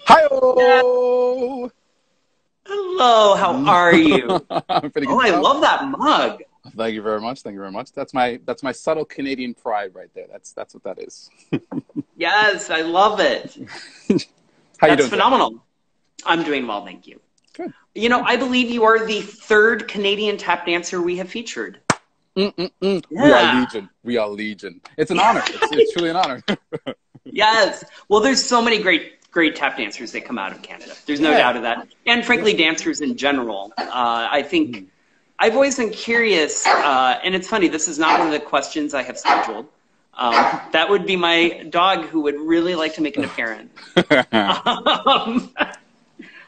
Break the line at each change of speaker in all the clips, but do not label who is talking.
Yeah.
Hi-oh!
Hello, how are you?
I'm pretty
Oh,
good
I
stuff.
love that mug.
Thank you very much. Thank you very much. That's my subtle Canadian pride right there. That's what that is.
Yes, I love it.
How you
That's
doing today?
phenomenal. I'm doing well, thank you.
Good.
You know, I believe you are the third Canadian tap dancer we have featured.
Mm-mm-mm. We are
Yeah.
legion. We are legion. It's an honor. It's truly an honor.
Yes. Well, there's so many great tap dancers that come out of Canada. There's no
Yeah.
doubt of that. And
Yeah.
frankly, dancers in general. I think
Mm.
I've always been curious, and it's funny, this is not one of the questions I have scheduled. That would be my dog who would really like to make an appearance. Um,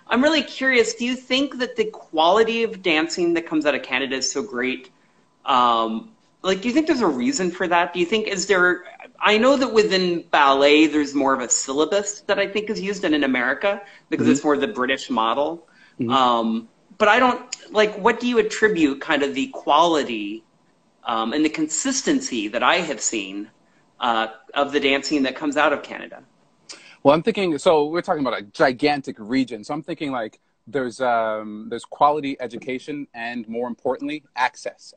I'm really curious, do you think that the quality of dancing that comes out of Canada is so great? Do you think there's a reason for that? Do you think, I know that within ballet, there's more of a syllabus that I think is used than in America because
Mhm.
it's more the British model.
Mhm.
But I don't, what do you attribute kind of the quality and the consistency that I have seen of the dancing that comes out of Canada?
Well, I'm thinking, so we're talking about a gigantic region. So I'm thinking like there's quality education and more importantly, access.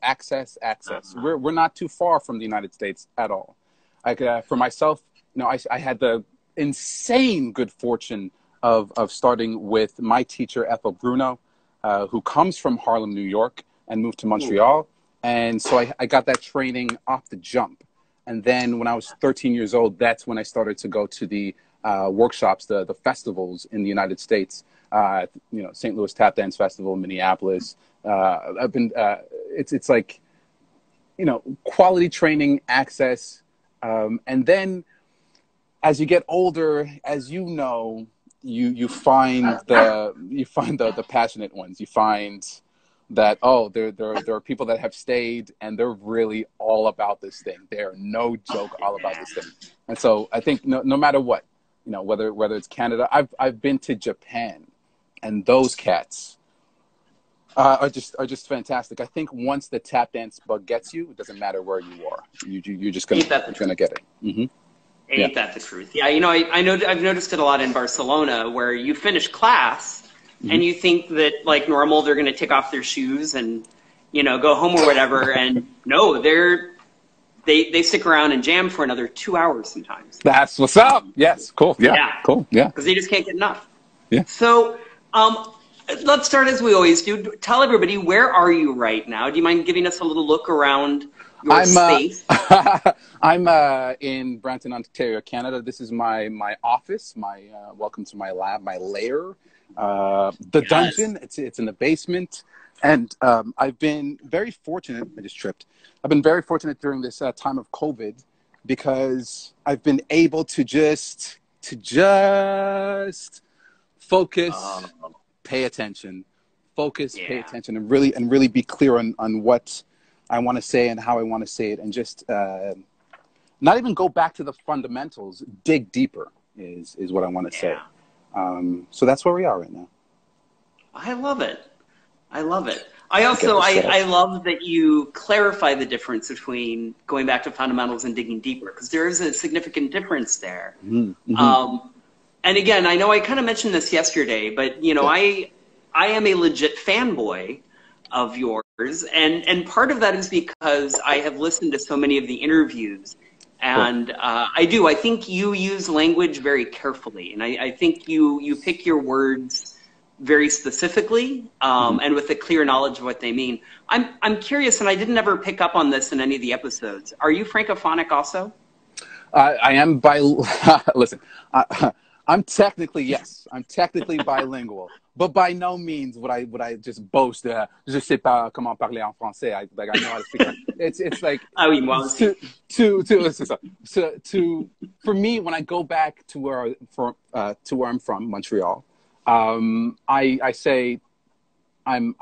We're not too far from the United States at all. Like for myself, I had the insane good fortune of starting with my teacher, Ethel Bruno, who comes from Harlem, New York, and moved to
Ooh,
Montreal. And so I got that training off the jump. And then when I was 13 years old, that's when I started to go to the workshops, the festivals in the United States. St. Louis Tap Dance Festival, Minneapolis. I've been. It's like, quality training, access, and then as you get older, as you find the passionate ones. You find that there are people that have stayed and they're really all about this thing. They're no joke all about
yeah.
this thing. And so I think no matter what, whether it's Canada, I've been to Japan, and those cats are just fantastic. I think once the tap dance bug gets you, it doesn't matter where you are. You're just
Ain't that the
gonna
truth?
get it. Hmm. Yeah.
Ain't that the truth? Yeah, I know I've noticed it a lot in Barcelona where you finish class
Hmm.
and you think that like normal they're going to take off their shoes and go home or whatever, and no, they stick around and jam for another 2 hours sometimes.
That's what's up. Yes. Cool. Yeah.
Yeah,
Cool. Yeah.
because they just can't get enough.
Yeah.
So let's start as we always do. Tell everybody, where are you right now? Do you mind giving us a little look around your
I'm
space?
I'm in Brampton, Ontario, Canada. This is my office. My welcome to my lab, my lair, the
Yes.
dungeon. It's in the basement, and I've been very fortunate. I just tripped. I've been very fortunate during this time of COVID because I've been able to just focus,
Oh,
pay attention, focus, pay
yeah.
attention, and really be clear on what I want to say and how I want to say it, and just not even go back to the fundamentals. Dig deeper is what I want to say.
Yeah.
So that's where we are right now.
I love it. I love it. I
Get
also
this set up.
I love that you clarify the difference between going back to fundamentals and digging deeper because there is a significant difference there.
Mm-hmm.
Um, and again, I know I kind of mentioned this yesterday, but
Yeah.
I am a legit fanboy of yours, and part of that is because I have listened to so many of the interviews,
Cool.
and I think you use language very carefully, and I think you pick your words very specifically
Mm-hmm.
and with a clear knowledge of what they mean. I'm curious, and I didn't ever pick up on this in any of the episodes. Are you francophonic also?
I am listen, I'm technically, yes, I'm technically bilingual, but by no means would I just boast. Je sais pas comment parler en français. I know how to speak. It's like
Ah oui, moi aussi.
to for me when I go back to where I'm from, Montreal. I say I'm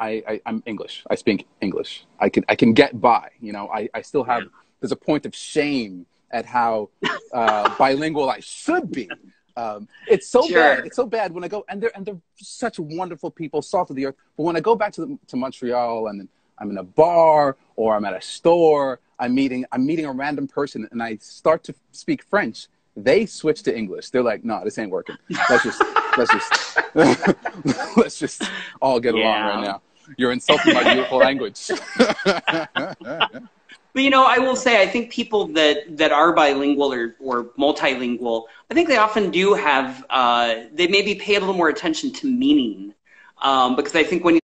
English. I speak English. I can get by. I still have.
Yeah.
There's a point of shame at how bilingual I should be. It's so bad.
Sure.
It's so bad when I go, and they're such wonderful people, salt of the earth. But when I go back to Montreal and I'm in a bar or I'm at a store, I'm meeting a random person, and I start to speak French. They switch to English. They're like, no, this ain't working. Let's just let's just all get along right now. You're insulting my beautiful language.
But, you know, I will say, I think people that are bilingual or multilingual, I think they often do have, they maybe pay a little more attention to meaning. Because I think when you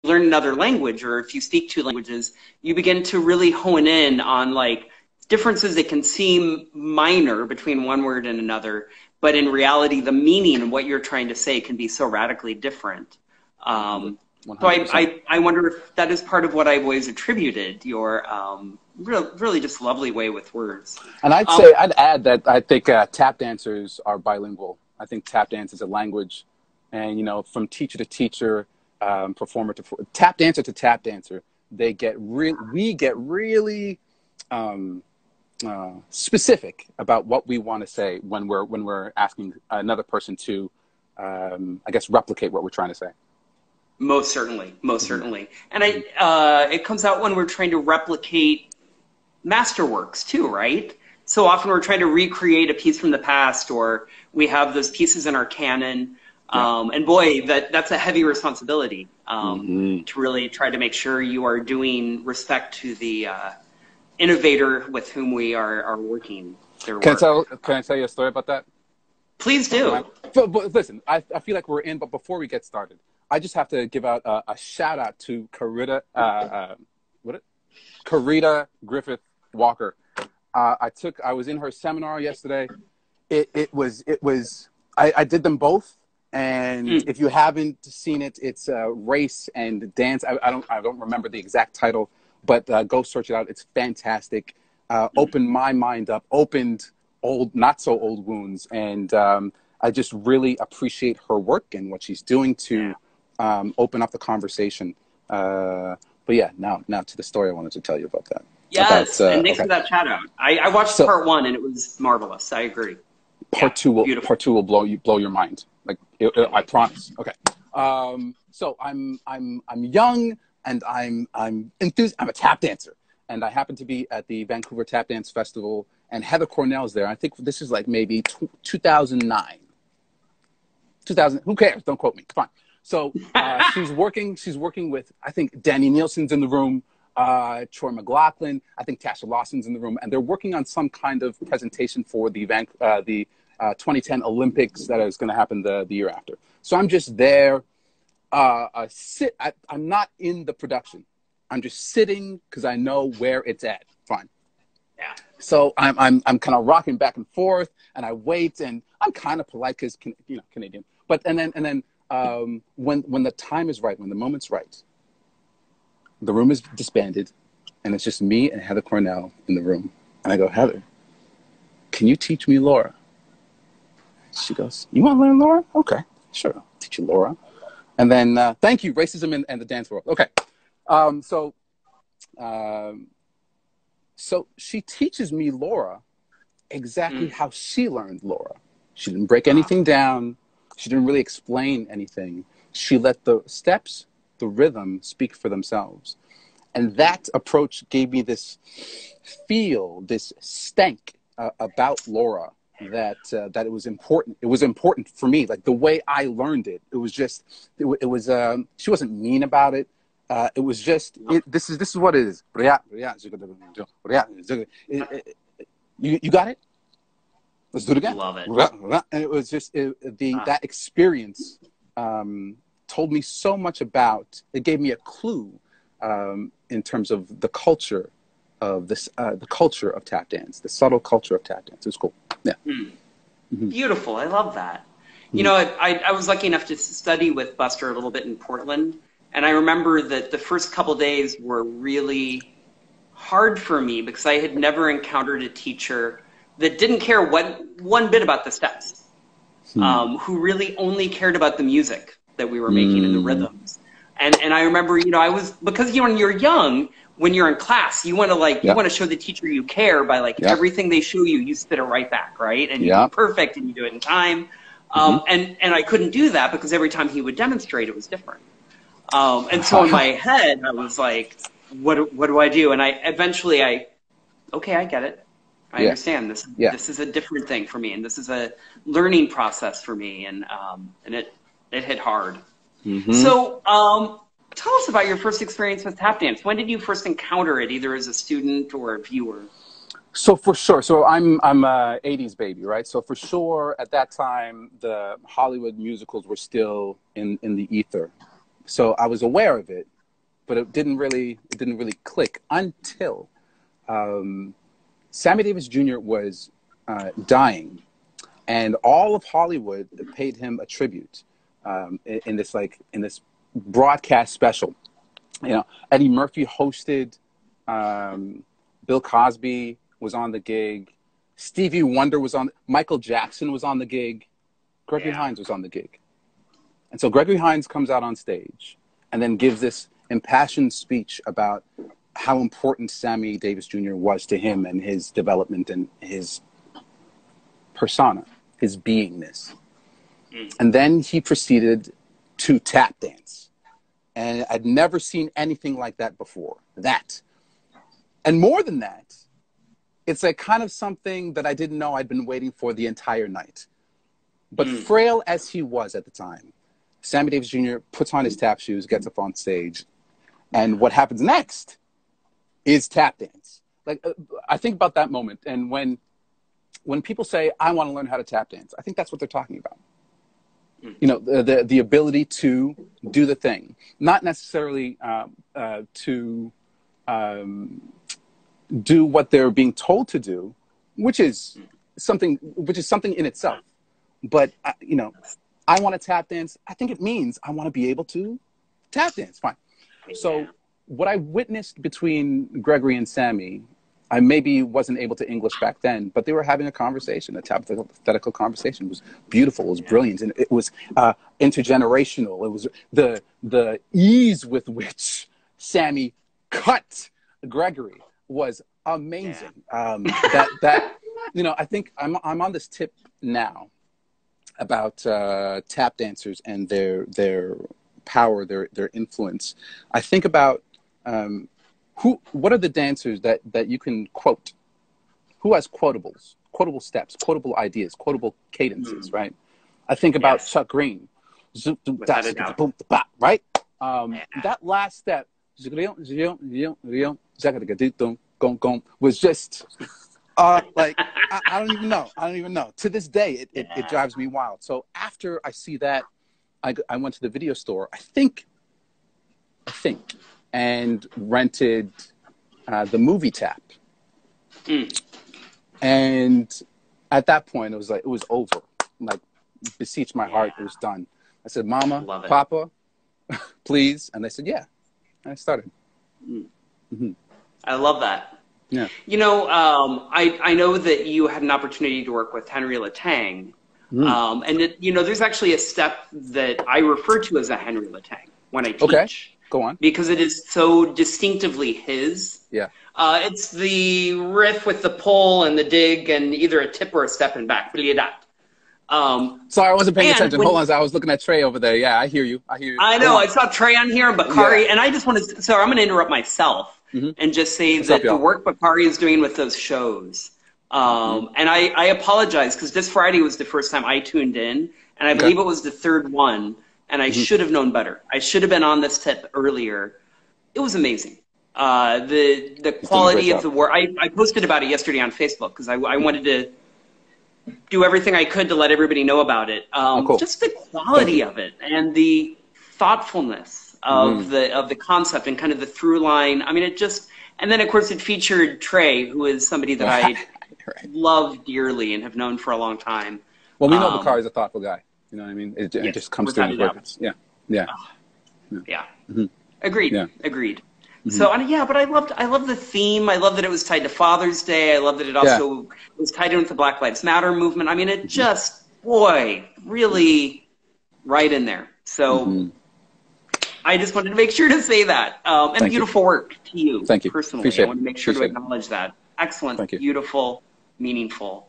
learn another language, or if you speak two languages, you begin to really hone in on like differences that can seem minor between one word and another, but in reality, the meaning and what you're trying to say can be so radically different. So I wonder if that is part of what I've always attributed your really just lovely way with words.
And I'd add that I think tap dancers are bilingual. I think tap dance is a language, and you know, from teacher to teacher, performer to tap dancer to tap dancer, we get really specific about what we want to say when we're asking another person to, I guess, replicate what we're trying to say.
Most certainly, certainly. And it comes out when we're trying to replicate masterworks too, right? So often we're trying to recreate a piece from the past, or we have those pieces in our canon. And boy, that's a heavy responsibility to really try to make sure you are doing respect to the innovator with whom we are working their work.
Can I tell you a story about that?
Please do.
But listen, I feel like we're in, but before we get started, I just have to give out a shout out to Karita Griffith Walker. I was in her seminar yesterday. I did them both. And if you haven't seen it, it's Race and Dance. I don't remember the exact title, but go search it out. It's fantastic. Opened my mind up, opened not so old wounds. And I just really appreciate her work and what she's doing to open up the conversation. But yeah, now to the story I wanted to tell you about that.
Yes, and thanks for that shout out. I watched part one and it was marvelous. I agree.
Part two will blow your mind. Like I promise. Okay. So I'm young and I'm enthused. I'm a tap dancer, and I happen to be at the Vancouver Tap Dance Festival, and Heather Cornell's there. I think this is like maybe 2009. 2000. Who cares? Don't quote me. Fine. So she's working with, I think Danny Nielsen's in the room, Troy McLaughlin, I think Tasha Lawson's in the room, and they're working on some kind of presentation for the 2010 Olympics that is going to happen the year after. So I'm just there. I'm not in the production. I'm just sitting because I know where it's at. Fine.
Yeah.
So I'm kind of rocking back and forth, and I wait, and I'm kind of polite because Canadian. But and then when the time is right, when the moment's right, the room is disbanded, and it's just me and Heather Cornell in the room. And I go, Heather, can you teach me Laura? She goes, you want to learn Laura? Okay, sure, I'll teach you Laura. And then, thank you, racism and the dance world. Okay, so she teaches me Laura exactly how she learned Laura. She didn't break anything down. She didn't really explain anything. She let the steps, the rhythm speak for themselves. And that approach gave me this feel, this stank about Laura that it was important. It was important for me, like the way I learned it. It was just, she wasn't mean about it. It was just, this is what it is. You got it? Let's do it again.
Love it.
And it was just that experience told me so much about. It gave me a clue in terms of the culture of this, the culture of tap dance, the subtle culture of tap dance. It was cool. Yeah.
Beautiful. I love that. You know, I was lucky enough to study with Buster a little bit in Portland, and I remember that the first couple days were really hard for me because I had never encountered a teacher that didn't care one bit about the steps, who really only cared about the music that we were making and the rhythms. And I remember, you know, because when you're young, when you're in class, you want to you want to show the teacher you care by everything they show you, you spit it right back, right? And you do perfect and you do it in time. And I couldn't do that because every time he would demonstrate, it was different. And so in my head, I was like, what do I do? And I get it. I understand this. This is a different thing for me, and this is a learning process for me, and it hit hard. So, tell us about your first experience with tap dance. When did you first encounter it, either as a student or a viewer?
So for sure, so I'm a '80s baby, right? So for sure, at that time, the Hollywood musicals were still in the ether. So I was aware of it, but it didn't really click until Sammy Davis Jr. was dying, and all of Hollywood paid him a tribute in this broadcast special. You know, Eddie Murphy hosted, Bill Cosby was on the gig, Stevie Wonder was on, Michael Jackson was on the gig, Gregory Hines was on the gig. And so Gregory Hines comes out on stage and then gives this impassioned speech about how important Sammy Davis Jr. was to him and his development and his persona, his beingness. And then he proceeded to tap dance. And I'd never seen anything like that before. And more than that, it's like kind of something that I didn't know I'd been waiting for the entire night. But frail as he was at the time, Sammy Davis Jr. puts on his tap shoes, gets up on stage, and what happens next is tap dance. Like, I think about that moment, and when people say, I want to learn how to tap dance, I think that's what they're talking about. You know, the ability to do the thing, not necessarily to do what they're being told to do, which is something in itself. But you know, I want to tap dance. I think it means I want to be able to tap dance. Fine. So what I witnessed between Gregory and Sammy, I maybe wasn't able to English back then, but they were having a conversation, a hypothetical conversation. It was beautiful. It was brilliant. And it was intergenerational. It was the ease with which Sammy cut Gregory was amazing. That you know, I think I'm on this tip now about tap dancers and their power, their influence. I think about what are the dancers that you can quote? Who has quotable steps, quotable ideas, quotable cadences, right? I think about Chuck Green, right? That last step was just like I don't even know. To this day, it drives me wild. So after I see that, I went to the video store. I think, and rented the movie Tap. And at that point, it was over. Like, beseech my heart, it was done. I said, Mama, Papa, please. And they said, yeah. And I started.
I love that.
Yeah.
You know, I know that you had an opportunity to work with Henry Latang. And you know, there's actually a step that I refer to as a Henry Latang when I teach.
Okay. Go on.
Because it is so distinctively his.
Yeah.
It's the riff with the pull and the dig and either a tip or a step and back.
Sorry, I wasn't paying attention. Hold on, I was looking at Trey over there. Yeah, I hear you.
I know. I saw Trey on here, Bakari, and I just want to. So I'm going to interrupt myself and just say that the work Bakari is doing with those shows. And I apologize because this Friday was the first time I tuned in, and I believe it was the third one. And I should have known better. I should have been on this tip earlier. It was amazing. The quality of the work. I posted about it yesterday on Facebook because I wanted to do everything I could to let everybody know about it. Just the quality of it and the thoughtfulness of the concept and kind of the through line. I mean, it just, and then of course it featured Trey, who is somebody that I love dearly and have known for a long time.
Well, we know Bakari is a thoughtful guy. You know what I mean? It just comes through his words. Yeah.
Agreed. Agreed. So but I love the theme. I love that it was tied to Father's Day. I love that it also was tied in with the Black Lives Matter movement. I mean, it just, really right in there. So I just wanted to make sure to say that. And beautiful work to you.
Thank you.
Personally.
Appreciate
I want to make sure to acknowledge that. Excellent. Beautiful. Meaningful.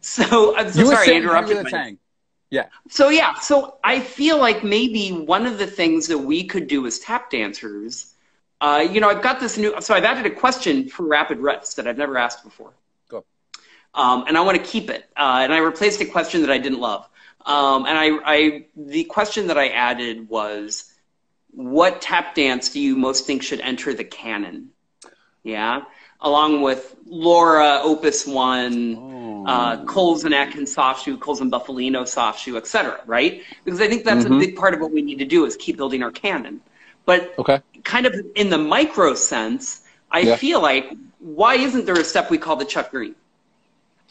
So I'm so sorry I interrupted. So I feel like maybe one of the things that we could do as tap dancers I've got this so I've added a question for Rapid Reps that I've never asked before.
Go.
And I want to keep it. And I replaced a question that I didn't love. And the question that I added was, what tap dance do you most think should enter the canon? Yeah. Along with Laura, Opus One, Coles and Atkins Soft Shoe, Coles and Buffalino Soft Shoe, etc. Right? Because I think that's a big part of what we need to do is keep building our canon. But kind of in the micro sense, I feel like, why isn't there a step we call the Chuck Green?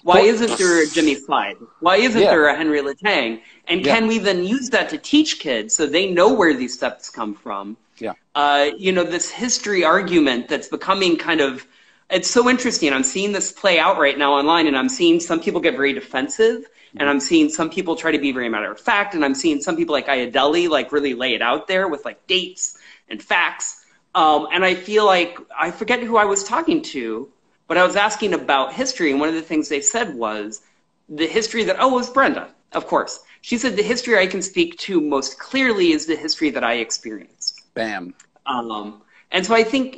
Why isn't there a Jimmy Slide? Why isn't there a Henry Letang? And can we then use that to teach kids so they know where these steps come from? This history argument that's becoming kind of, it's so interesting. I'm seeing this play out right now online, and I'm seeing some people get very defensive, and I'm seeing some people try to be very matter of fact, and I'm seeing some people like Ayodele like really lay it out there with like dates and facts. And I feel like, I forget who I was talking to, but I was asking about history, and one of the things they said was the history that, it was Brenda, of course. She said the history I can speak to most clearly is the history that I experienced.
Bam.
And so I think,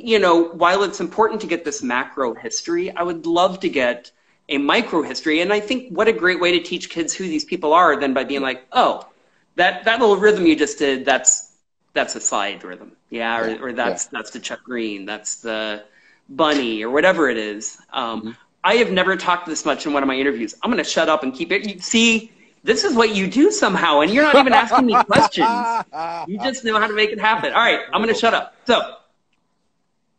while it's important to get this macro history, I would love to get a micro history. And I think what a great way to teach kids who these people are than by being like, oh, that little rhythm you just did, that's a slide rhythm. Or that's the Chuck Green, that's the Bunny, or whatever it is. I have never talked this much in one of my interviews. I'm going to shut up and keep it. See, this is what you do somehow, and you're not even asking me questions. You just know how to make it happen. All right, I'm going to shut up. So,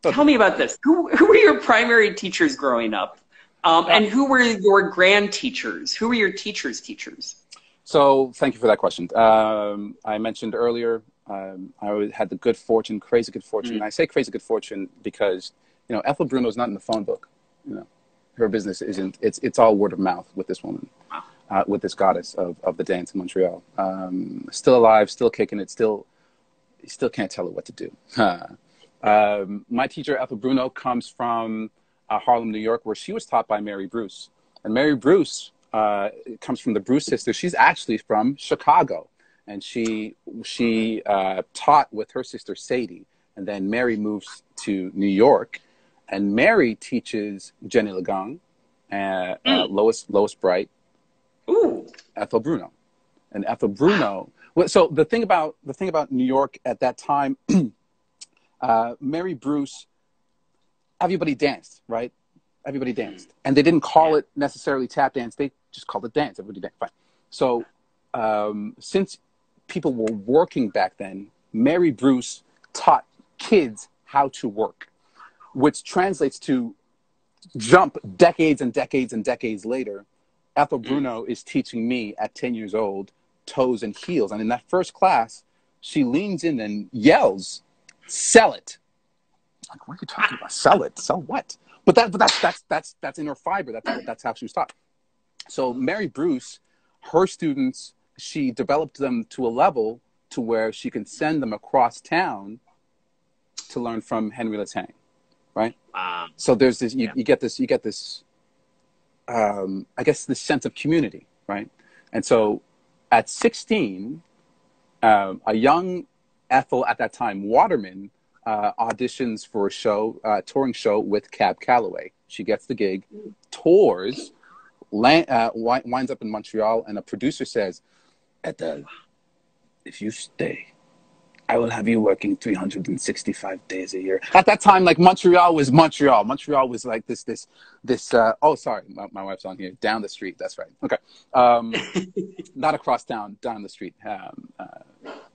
tell me about this. Who were your primary teachers growing up? And who were your grand teachers? Who were your teachers' teachers?
So, thank you for that question. I mentioned earlier, I had the good fortune, crazy good fortune. And I say crazy good fortune because, Ethel Bruno is not in the phone book. Her business isn't. It's all word of mouth with this woman, with this goddess of the dance in Montreal. Still alive, still kicking it. You still can't tell her what to do. My teacher, Ethel Bruno, comes from Harlem, New York, where she was taught by Mary Bruce. And Mary Bruce comes from the Bruce sisters. She's actually from Chicago, and she taught with her sister Sadie. And then Mary moves to New York. And Mary teaches Jenny Legang, Lois Bright, Ethel Bruno, and Ethel Bruno. So the thing about New York at that time, Mary Bruce, everybody danced, right? Everybody danced, and they didn't call it necessarily tap dance; they just called it dance. Everybody danced, fine. So since people were working back then, Mary Bruce taught kids how to work, which translates to jump decades and decades and decades later. Ethel Bruno is teaching me at 10 years old, toes and heels. And in that first class, she leans in and yells, "Sell it." Like, what are you talking about? Sell it? Sell what? But that's in her fiber. That's how she was taught. So Mary Bruce, her students, she developed them to a level to where she can send them across town to learn from Henry Letang. Right. So there's this. You get this. I guess this sense of community, right? And so, at 16, a young Ethel at that time, Waterman, auditions for a show, touring show with Cab Calloway. She gets the gig, tours, winds up in Montreal, and a producer says, "Ethel, if you stay, I will have you working 365 days a year." At that time, like Montreal was Montreal. Montreal was like this. Oh, sorry, my wife's on here. Down the street. That's right. Okay, not across town. Down the street.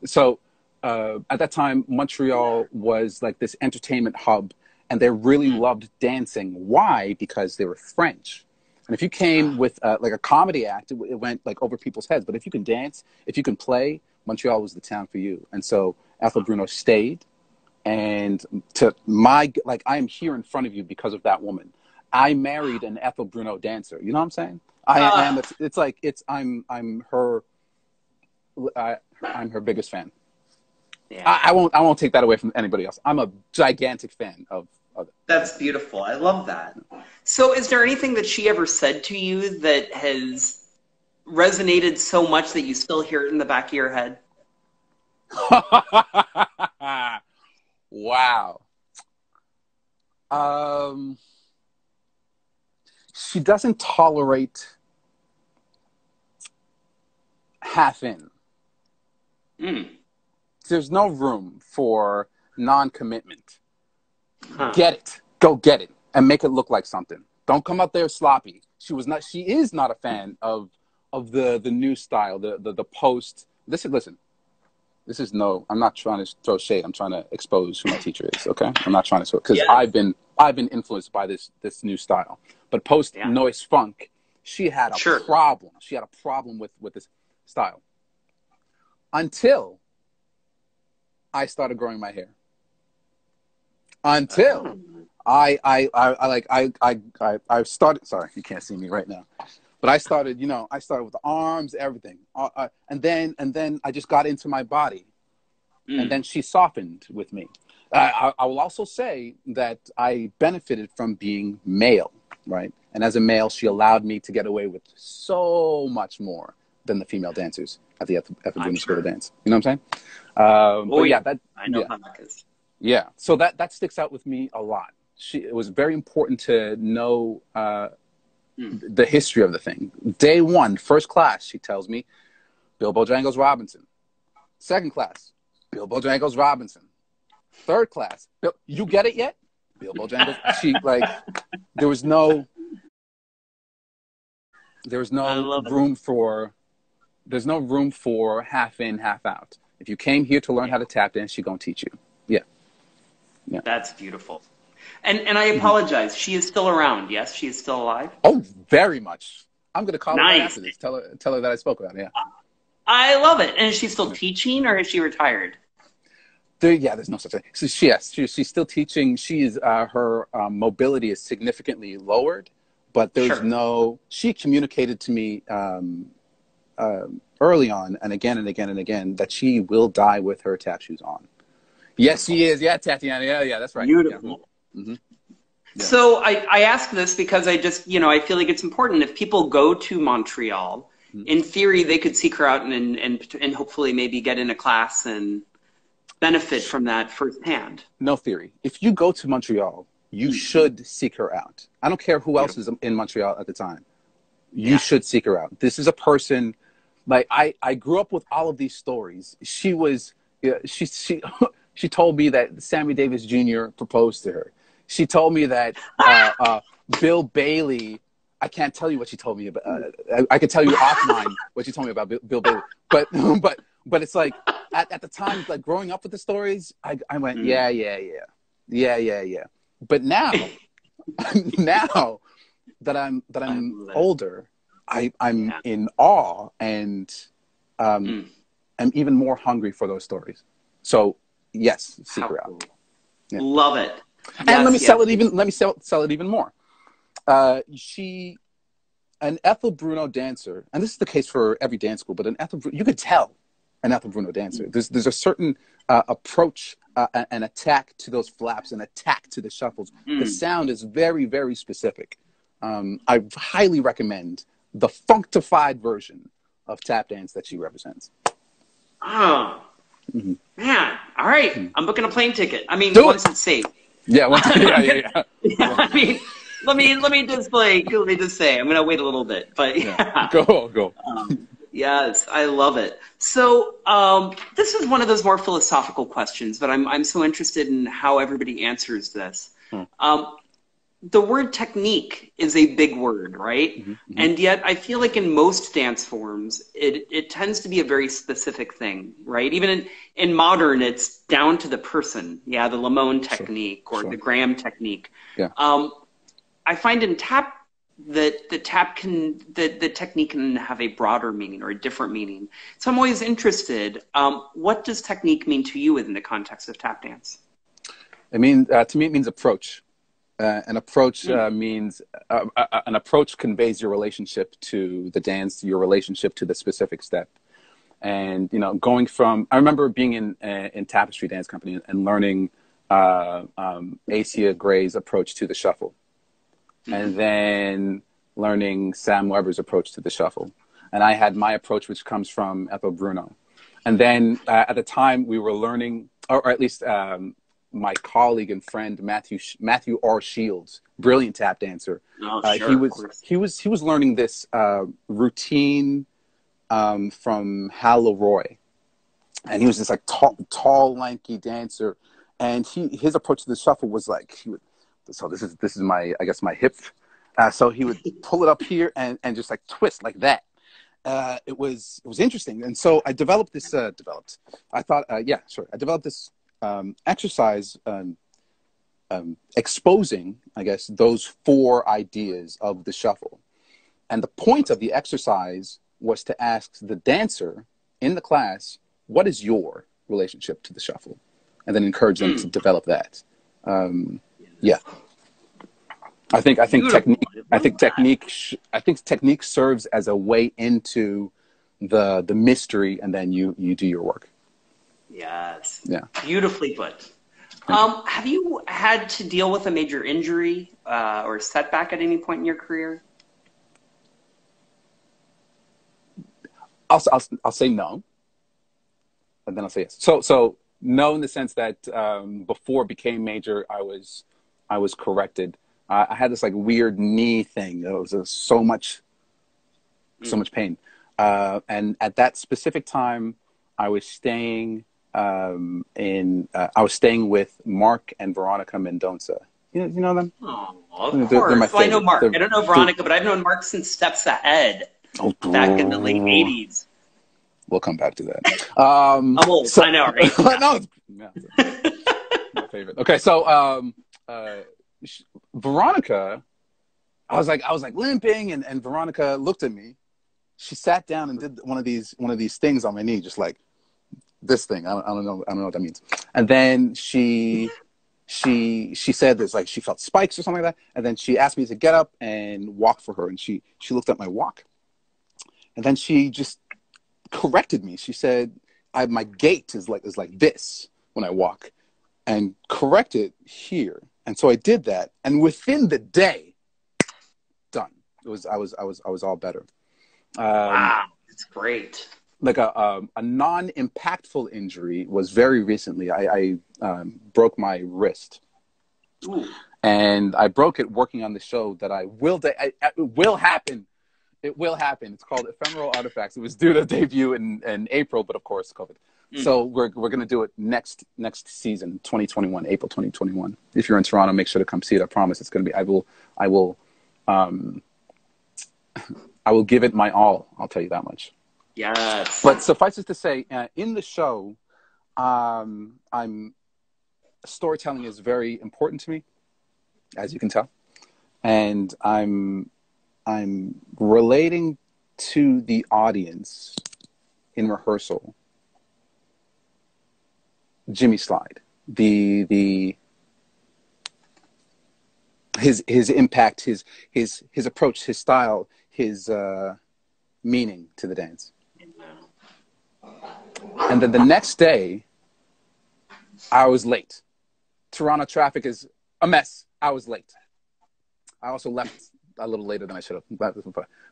So at that time, Montreal was like this entertainment hub, and they really loved dancing. Why? Because they were French. And if you came with like a comedy act, it went like over people's heads. But if you can dance, if you can play, Montreal was the town for you. And so Ethel Bruno stayed, and I am here in front of you because of that woman. I married an Ethel Bruno dancer. You know what I'm saying? I am. I'm her biggest fan. Yeah. I won't take that away from anybody else. I'm a gigantic fan of it.
That's beautiful. I love that. So is there anything that she ever said to you that has resonated so much that you still hear it in the back of your head?
Wow. Um, she doesn't tolerate half in.
Mm.
There's no room for non-commitment.
Huh.
Get it. Go get it. And make it look like something. Don't come out there sloppy. She is not a fan of the new style, the post. Listen. This is I'm not trying to throw shade. I'm trying to expose who my teacher is, okay? I'm not trying to, because I've been influenced by this new style. But post noise funk, she had a problem. She had a problem with this style. Until I started growing my hair. Until I started, sorry, you can't see me right now. But I started with the arms, everything. And then I just got into my body. And then she softened with me. I will also say that I benefited from being male, right? And as a male, she allowed me to get away with so much more than the female dancers at the Ethel Bruno School of Dance. You know what I'm saying? But yeah,
I know how that is.
Yeah, so that sticks out with me a lot. It was very important to know the history of the thing. Day one, first class, she tells me, Bill Bojangles Robinson. Second class, Bill Bojangles Robinson. Third class, you get it yet? Bill Bojangles. There was no room for half in, half out. If you came here to learn how to tap dance, she's gonna teach you. Yeah.
That's beautiful. And I apologize. She is still around. Yes, she is still alive.
Oh, very much. I'm gonna call her after this. Tell her that I spoke about it. Yeah.
I love it. And is she still teaching, or is she retired?
There's no such thing. So she's still teaching. Her mobility is significantly lowered, but there's she communicated to me early on and again that she will die with her tap shoes on. Yes, she is. Yeah, Tatiana. Yeah, that's right.
Beautiful.
Yeah. Mm-hmm. Yeah.
So I ask this because I just, I feel like it's important. If people go to Montreal, in theory, they could seek her out and hopefully maybe get in a class and benefit from that firsthand.
No theory. If you go to Montreal, you should seek her out. I don't care who else is in Montreal at the time. You should seek her out. This is a person, I grew up with all of these stories. She told me that Sammy Davis Jr. proposed to her. She told me that Bill Bailey, I can't tell you what she told me about. I could tell you offline what she told me about Bill Bailey. But it's like, at the time, like growing up with the stories, I went, yeah. But now, now that I'm older, I'm in awe and I'm even more hungry for those stories. So yes, seek her out. Yeah.
Love it.
And let me sell it even more. An Ethel Bruno dancer, and this is the case for every dance school, but you could tell an Ethel Bruno dancer. There's a certain approach, an attack to those flaps, an attack to the shuffles. The sound is very, very specific. I highly recommend the functified version of tap dance that she represents.
Oh, man. All right. I'm booking a plane ticket. I mean, once it's safe.
Yeah.
I mean, let me just say, I'm going to wait a little bit, but
Go.
Yes, I love it. So this is one of those more philosophical questions, but I'm so interested in how everybody answers this. The word technique is a big word, right? And yet I feel like in most dance forms, it tends to be a very specific thing, right? Even in modern, it's down to the person. Yeah, the Lamone technique or the Graham technique.
Yeah.
I find in tap that the technique can have a broader meaning or a different meaning. So I'm always interested. What does technique mean to you within the context of tap dance?
To me, it means approach. An approach means an approach conveys your relationship to the dance, your relationship to the specific step. And going from, I remember being in Tapestry Dance Company and learning Asia Gray's approach to the shuffle, and then learning Sam Weber's approach to the shuffle. And I had my approach, which comes from Ethel Bruno. And then at the time we were learning, or at least my colleague and friend Matthew R. Shields, brilliant tap dancer.
Oh, sure, of course.
He was learning this routine from Hal Leroy, and he was this like tall, lanky dancer, and his approach to the shuffle was like so this is my, I guess, my hip. So he would pull it up here and just like twist like that. It was interesting, and so I developed this. I developed this exercise, exposing, I guess, those 4 ideas of the shuffle. And the point of the exercise was to ask the dancer in the class, "What is your relationship to the shuffle?" And then encourage them to develop that. Yeah. I think technique serves as a way into the mystery, and then you do your work.
Yes.
Yeah.
Beautifully put. Have you had to deal with a major injury or setback at any point in your career?
I'll say no, and then I'll say yes. So no, in the sense that before it became major, I was corrected. I had this like weird knee thing. It was so much pain. And at that specific time, I was staying with Mark and Veronica Mendonça. You know them?
Oh, of course. Well, I know Mark. I don't know Veronica, but I've known Mark since Steps Ahead back in the late 80s.
We'll come back to that.
I'm old. I know, right?
No, it's my favorite. Okay, so Veronica, I was like limping, and Veronica looked at me. She sat down and did one of these things on my knee, just like this thing. I don't know what that means. And then she said there's like she felt spikes or something like that. And then she asked me to get up and walk for her. And she looked at my walk, and then she just corrected me. She said my gait is like this when I walk, and correct it here. And so I did that, and within the day, done. I was all better.
Wow, that's great.
Like a non-impactful injury was very recently. I broke my wrist.
Ooh.
And I broke it working on the show that it will happen. It will happen. It's called Ephemeral Artifacts. It was due to debut in April, but of course COVID. So we're going to do it next season, 2021, April 2021. If you're in Toronto, make sure to come see it. I promise it's going to be. I will give it my all. I'll tell you that much.
Yes.
But suffice it to say, in the show, storytelling is very important to me, as you can tell, and I'm relating to the audience in rehearsal. Jimmy Slide, his impact, his approach, his style, his meaning to the dance. And then the next day, I was late. Toronto traffic is a mess. I was late. I also left a little later than I should have. But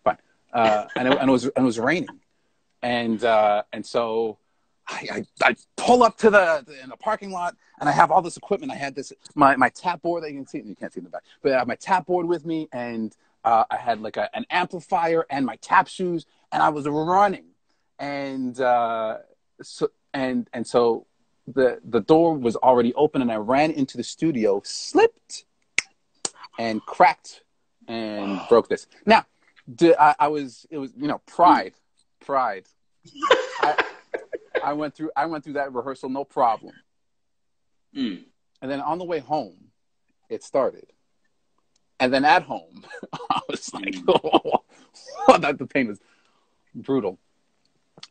fine. And it was raining, and so I pull up in the parking lot, and I have all this equipment. I had my tap board that you can see. You can't see in the back, but I have my tap board with me, and I had like an amplifier and my tap shoes, and I was running, and so the door was already open, and I ran into the studio, slipped, and cracked, and broke this. Now, it was pride. I went through that rehearsal, no problem. And then on the way home, it started. And then at home, I was like, the pain was brutal.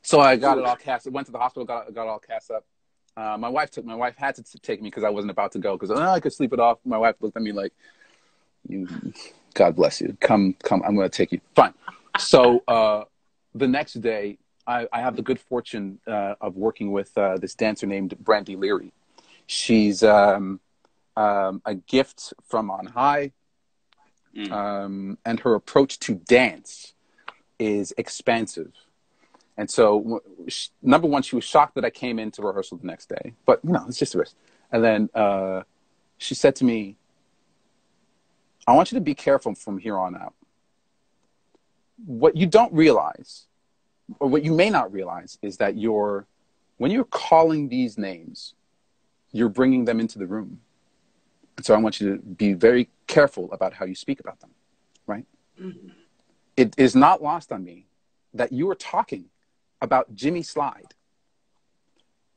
So I got it all cast. Went to the hospital, got it all cast up. My wife had to take me because I wasn't about to go because I could sleep it off. My wife looked at me like, God bless you. Come. I'm going to take you. Fine. So the next day, I have the good fortune of working with this dancer named Brandy Leary. She's a gift from on high, and her approach to dance is expansive. And so, number one, she was shocked that I came into rehearsal the next day. But, it's just a risk. And then she said to me, I want you to be careful from here on out. What you don't realize, or what you may not realize, is that when you're calling these names, you're bringing them into the room. And so I want you to be very careful about how you speak about them, right? Mm-hmm. It is not lost on me that you were talking about Jimmy Slide.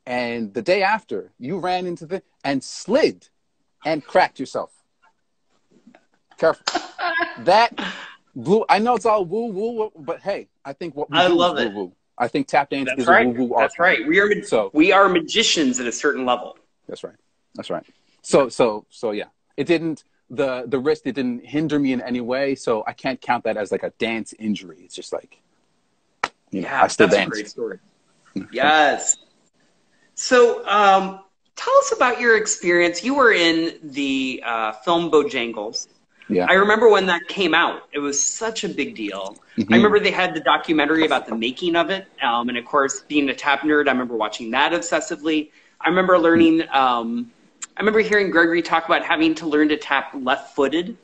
And the day after, you ran into and slid and cracked yourself. Careful. That blew. I know it's all woo woo, but hey, I think what we do is woo woo. I think tap dance is a woo woo art.
That's right. We are magicians at a certain level.
That's right. That's right. So yeah, it didn't. The wrist, it didn't hinder me in any way. So I can't count that as like a dance injury. It's just like, I still dance.
That's a great story. Yes. So tell us about your experience. You were in the film Bojangles.
Yeah.
I remember when that came out. It was such a big deal. Mm-hmm. I remember they had the documentary about the making of it. And of course, being a tap nerd, I remember watching that obsessively. I remember learning, I remember hearing Gregory talk about having to learn to tap left-footed in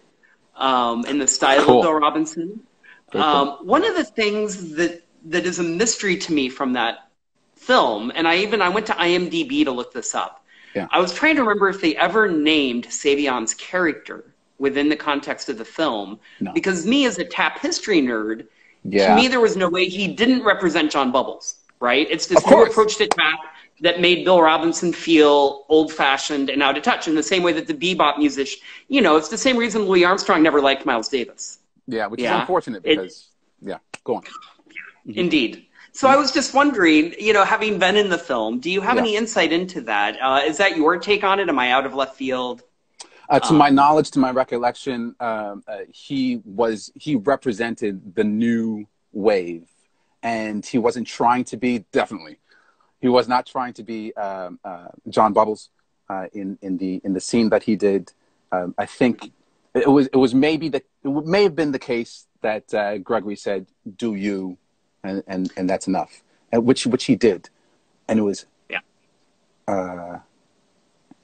the style of Bill Robinson. Cool. One of the things that is a mystery to me from that film, and I went to IMDb to look this up.
Yeah.
I was trying to remember if they ever named Savion's character within the context of the film.
No.
Because me as a tap history nerd, to me there was no way he didn't represent John Bubbles, right? It's this new approach to tap that made Bill Robinson feel old-fashioned and out of touch in the same way that the bebop musician, it's the same reason Louis Armstrong never liked Miles Davis.
Yeah, which is unfortunate because, go on.
Mm-hmm. Indeed. So I was just wondering, having been in the film, do you have any insight into that? Is that your take on it? Am I out of left field?
To my knowledge, to my recollection, he represented the new wave, and he wasn't trying to be, definitely. He was not trying to be John Bubbles in the scene that he did. I think it may have been the case that Gregory said, "Do you," and that's enough, which he did, and it was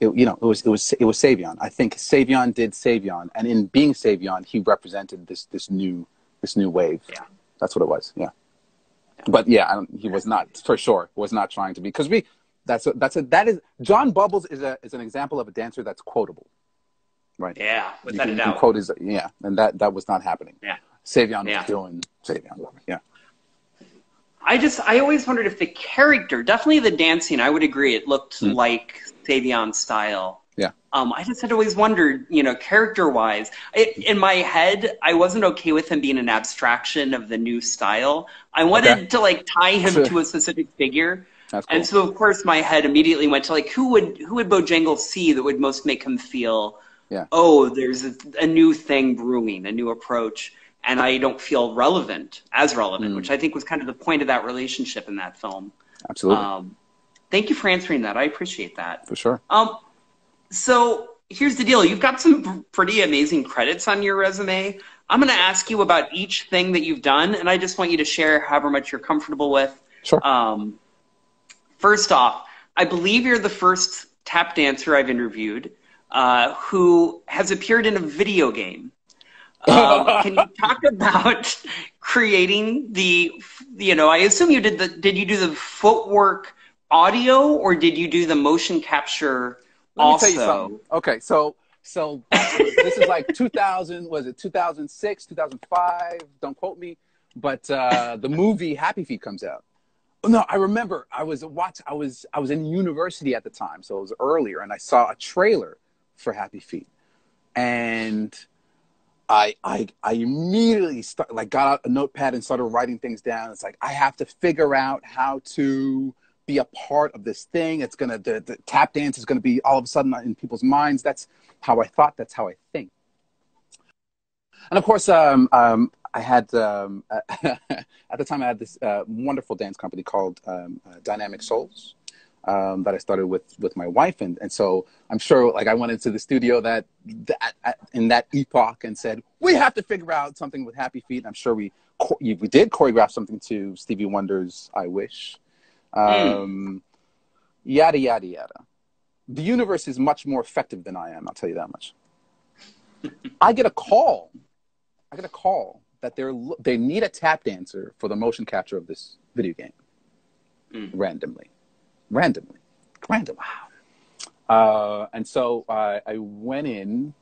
it was Savion. I think Savion did Savion, and in being Savion, he represented this new wave. Yeah, that's what it was. Yeah. But he was not, for sure, was not trying to be, because John Bubbles is an example of a dancer that's quotable, right?
Yeah, without a doubt.
Quote and that was not happening.
Yeah,
Savion was doing Savion. Yeah.
I always wondered if the character, definitely the dancing, I would agree, it looked like Savion's style.
Yeah.
I just had always wondered, character-wise, in my head, I wasn't okay with him being an abstraction of the new style. I wanted to tie him to a specific figure.
That's cool.
And so, of course, my head immediately went to who would Bojangles see that would most make him feel, there's a new thing brewing, a new approach, and I don't feel as relevant, which I think was kind of the point of that relationship in that film.
Absolutely.
Thank you for answering that. I appreciate that.
For sure.
So here's the deal. You've got some pretty amazing credits on your resume. I'm going to ask you about each thing that you've done, and I just want you to share however much you're comfortable with.
Sure.
First off, I believe you're the first tap dancer I've interviewed who has appeared in a video game. Can you talk about creating I assume you did you do the footwork audio, or did you do the motion capture also?
Let me tell you something. Okay, so this is like 2006, 2005, don't quote me, but the movie Happy Feet comes out. No, I remember I was in university at the time, so it was earlier, and I saw a trailer for Happy Feet, and I immediately got out a notepad and started writing things down. It's like, I have to figure out how to be a part of this thing. It's the tap dance is gonna be all of a sudden in people's minds. That's how I thought. That's how I think. And of course, I had at the time I had this wonderful dance company called Dynamic Souls that I started with my wife, and so I'm sure I went into the studio in that epoch and said, we have to figure out something with Happy Feet. And I'm sure we did choreograph something to Stevie Wonder's I Wish. Yada yada yada. the universe is much more effective than I am. I'll tell you that much. I get a call. That they need a tap dancer for the motion capture of this video game. Randomly. Wow. And so I went in.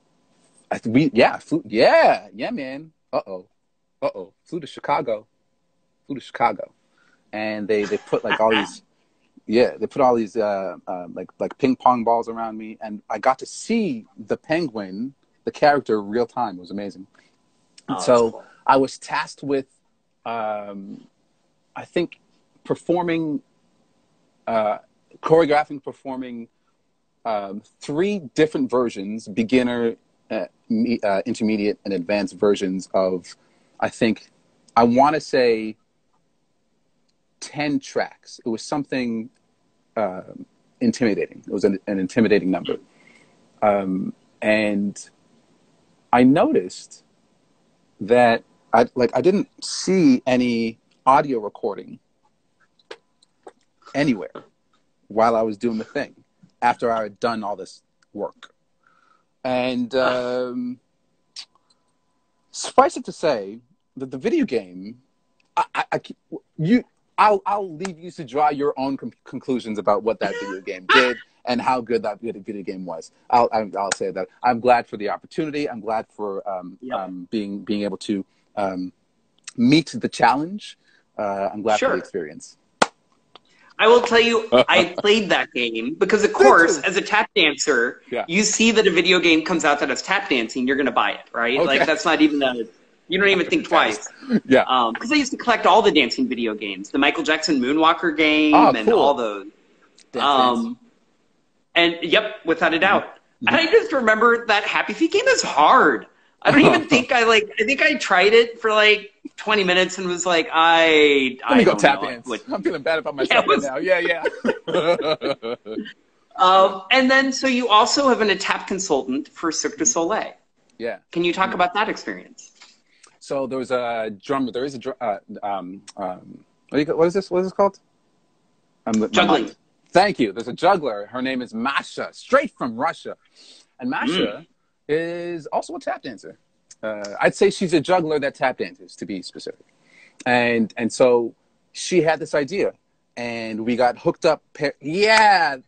Man. Flew to Chicago. And they put like all these, they put all these like ping pong balls around me, and I got to see the penguin, the character, real time. It was amazing. And so cool. I was tasked with, I think, performing 3 different versions, beginner, intermediate, and advanced versions of, I want to say 10 tracks. It was something intimidating. It was an intimidating number. And I noticed that I didn't see any audio recording anywhere while I was doing the thing after I had done all this work. And suffice it to say that the video game, I'll leave you to draw your own conclusions about what that video game did and how good that video game was. I'll say that I'm glad for the opportunity. I'm glad for being able to meet the challenge. I'm glad for the experience.
I will tell you, I played that game because, of course, as a tap dancer, you see that a video game comes out that has tap dancing, you're going to buy it, right? Okay. Like, that's not even you don't even think twice.
Yeah.
Because I used to collect all the dancing video games, the Michael Jackson Moonwalker game and all those. And without a doubt. Mm-hmm. And I just remember that Happy Feet game is hard. I don't even think I think I tried it for like 20 minutes and was like, Let me go tap dance.
I'm feeling bad about myself right now. Yeah.
And then, so you also have a tap consultant for Cirque du Soleil.
Yeah.
Can you talk about that experience?
So there was a drummer. There is a what is this? What is this called?
Juggling.
Thank you. There's a juggler. Her name is Masha, straight from Russia, and Masha is also a tap dancer. I'd say she's a juggler that tap dances, to be specific. And so she had this idea, and we got hooked up.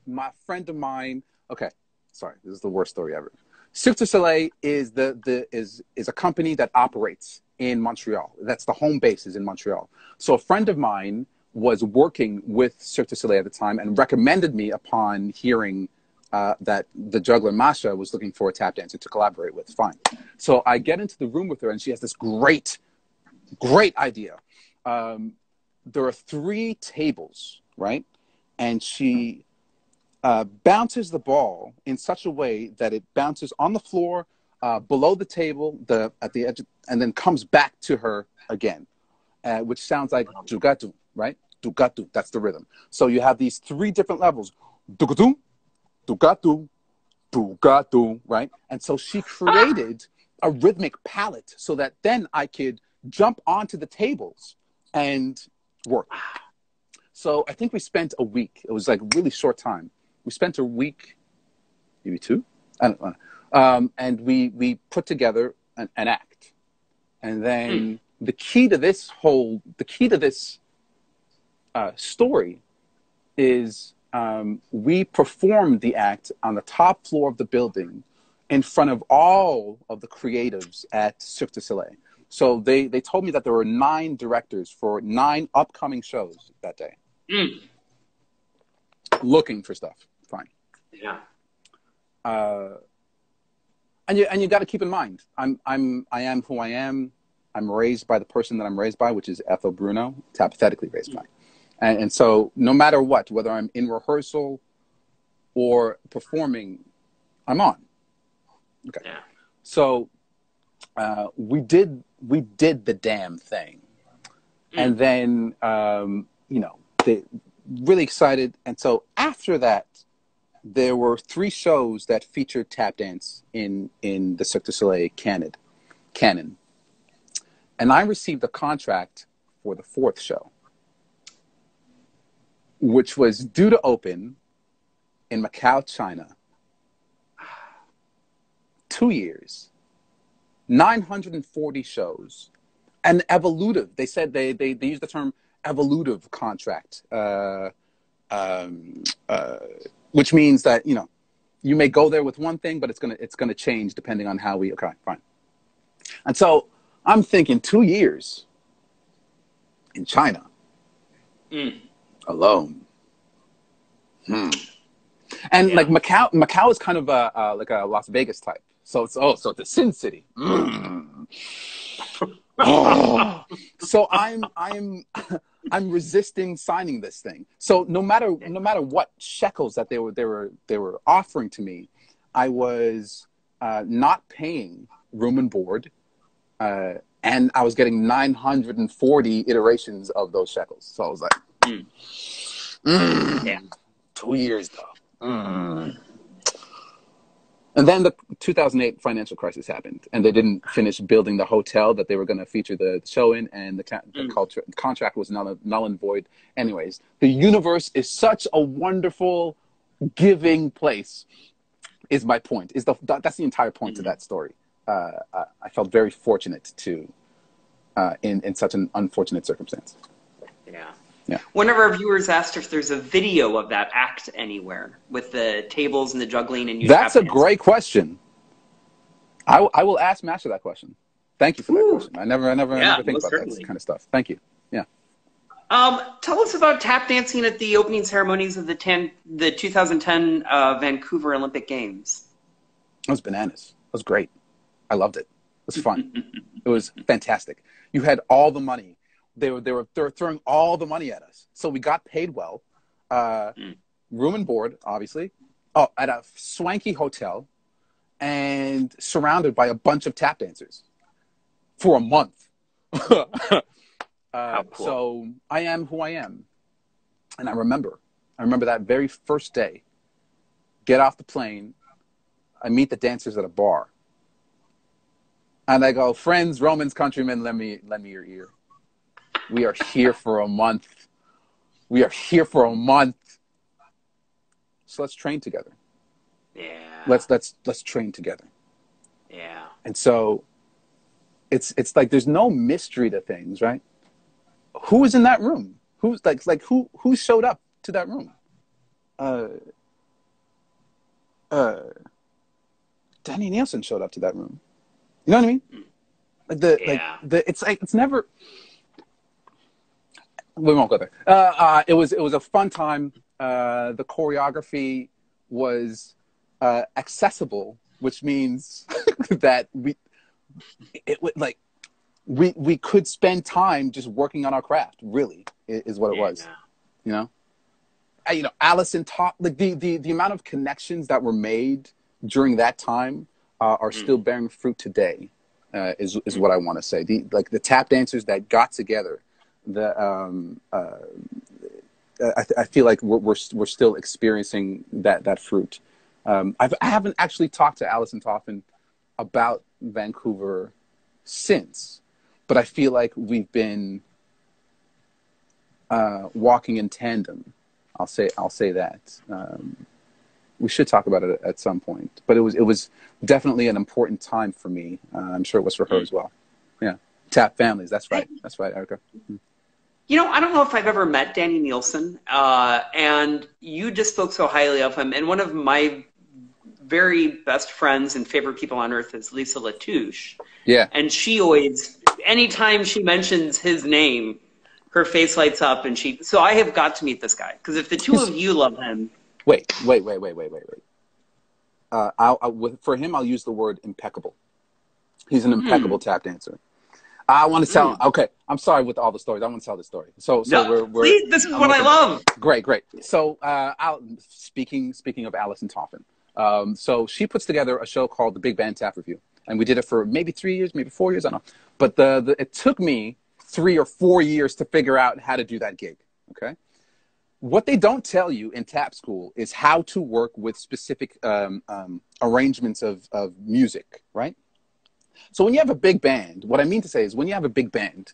My friend of mine. Okay, sorry, this is the worst story ever. Cirque du Soleil is a company that operates in Montreal. That's the home base is in Montreal. So a friend of mine was working with Cirque du Soleil at the time and recommended me upon hearing that the juggler Masha was looking for a tap dancer to collaborate with. Fine. So I get into the room with her, and she has this great idea. There are 3 tables, right? And she bounces the ball in such a way that it bounces on the floor, below the table, at the edge, and then comes back to her again, which sounds like jugatu, right? Dugatu, that's the rhythm. So you have these 3 different levels. Dugatu, dugatu, dugatu, right? And so she created a rhythmic palette so that then I could jump onto the tables and work. So I think we spent a week. It was like a really short time. We spent a week, maybe 2, I don't know. And we put together an act. And then the key to this story is we performed the act on the top floor of the building in front of all of the creatives at Cirque du Soleil. So they told me that there were 9 directors for 9 upcoming shows that day. Looking for stuff. Fine.
Yeah.
And you got to keep in mind, I am who I am. I'm raised by the person that I'm raised by, which is Ethel Bruno, pathetically raised by. And so no matter what, whether I'm in rehearsal or performing, I'm on. Okay.
Yeah.
So we did the damn thing. And then, they really excited. And so after that, there were 3 shows that featured tap dance in the Cirque du Soleil canon. And I received a contract for the 4th show, which was due to open in Macau, China. 2 years, 940 shows, an evolutive. They said they used the term evolutive contract, which means that, you know, you may go there with one thing, but it's gonna change depending on how we. Okay, fine. And so I'm thinking 2 years in China alone. And like Macau is kind of like a Las Vegas type. So it's so it's a Sin City. Oh. So I'm resisting signing this thing. So no matter what shekels that they were offering to me, I was not paying room and board, and I was getting 940 iterations of those shekels. So I was like, yeah, 2 years though. And then the 2008 financial crisis happened, and they didn't finish building the hotel that they were going to feature the show in, and the contract was null and void. Anyways, the universe is such a wonderful, giving place, is my point. That's the entire point to that story. I felt very fortunate to, in such an unfortunate circumstance.
Yeah.
Yeah.
One of our viewers asked if there's a video of that act anywhere with the tables and the juggling and you.
That's a great question. I will ask Master that question. Thank you for that question. I never think about that kind of stuff. Thank you. Yeah.
Tell us about tap dancing at the opening ceremonies of the 2010 Vancouver Olympic Games.
It was bananas. It was great. I loved it. It was fun. It was fantastic. You had all the money. They were throwing all the money at us. So we got paid well. Room and board, obviously. Oh, at a swanky hotel, and surrounded by a bunch of tap dancers for a month.
How cool.
So I am who I am. And I remember that very first day, get off the plane, I meet the dancers at a bar. And I go, friends, Romans, countrymen, lend me your ear. We are here for a month. We are here for a month. So let's train together.
Yeah.
Let's train together.
Yeah.
And so it's like there's no mystery to things, right? Who was in that room? Who's like who showed up to that room? Danny Nielsen showed up to that room. You know what I mean? It's never. We won't go there. It was a fun time. The choreography was accessible, which means that we could spend time just working on our craft. Really, is what it was. You know, Allison taught the amount of connections that were made during that time are still bearing fruit today. Is what I want to say. The tap dancers that got together. I feel like we're still experiencing that fruit. I haven't actually talked to Allison Toffin about Vancouver since, but I feel like we've been walking in tandem. I'll say that. We should talk about it at some point, but it was definitely an important time for me. I'm sure it was for her as well. Yeah, tap families. That's right. That's right, Erica. Mm-hmm.
I don't know if I've ever met Danny Nielsen, and you just spoke so highly of him. And one of my very best friends and favorite people on earth is Lisa Latouche.
Yeah.
And she always, anytime she mentions his name, her face lights up, and so I have got to meet this guy, because if the two of you love him.
Wait. For him, I'll use the word impeccable. He's an impeccable tap dancer. I want to tell. Okay, I'm sorry with all the stories. I want to tell the story. So
please, this is what I love.
Great. So, speaking of Allison Toffin, so she puts together a show called The Big Band Tap Review, and we did it for maybe 3 years, maybe 4 years. I don't know, but it took me 3 or 4 years to figure out how to do that gig. Okay, what they don't tell you in tap school is how to work with specific arrangements of music, right? So when you have a big band, what I mean to say is when you have a big band,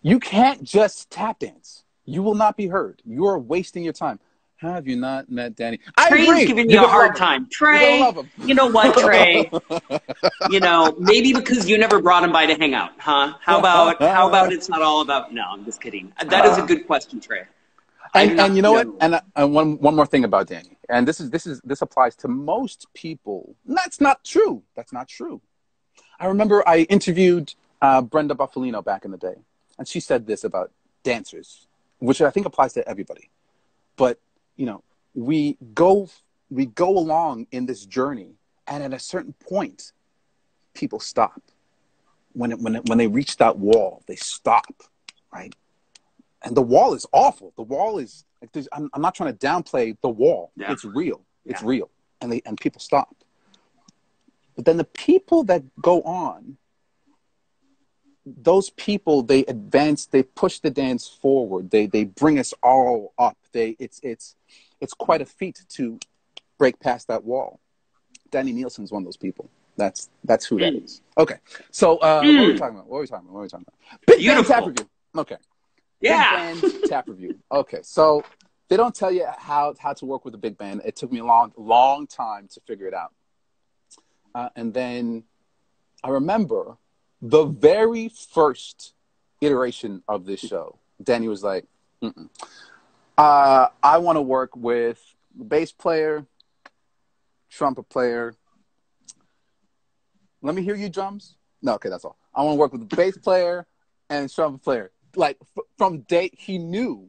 you can't just tap dance. You will not be heard. You are wasting your time. How have you not met Danny? I
Trey's
agree.
giving
You're
you a
gonna love
hard
him.
time.
You're gonna
Trey,
love him.
you know what, Trey? You know, maybe because you never brought him by to hang out, huh? How about it's not all about, no, I'm just kidding. That is a good question, Trey.
And you know what? And one more thing about Danny, and this applies to most people. That's not true. That's not true. I remember I interviewed Brenda Buffalino back in the day, and she said this about dancers, which I think applies to everybody. But you know, we go along in this journey, and at a certain point, people stop. When they reach that wall, they stop, right? And the wall is awful. The wall is like, I'm not trying to downplay the wall. Yeah. It's real. It's real. And people stop. But then the people that go on, those people, they advance, they push the dance forward. They bring us all up. It's quite a feat to break past that wall. Danny Nielsen's one of those people. That's who that is. Okay. So what were we talking about? Big Band Tap Review. Okay.
Yeah.
Big Band Tap Review. Okay. So they don't tell you how to work with a big band. It took me a long time to figure it out. And then I remember the very first iteration of this show, Danny was like, I want to work with the bass player, trumpet player. Let me hear you drums. No, okay, that's all. I want to work with the bass player and trumpet player. Like from day, he knew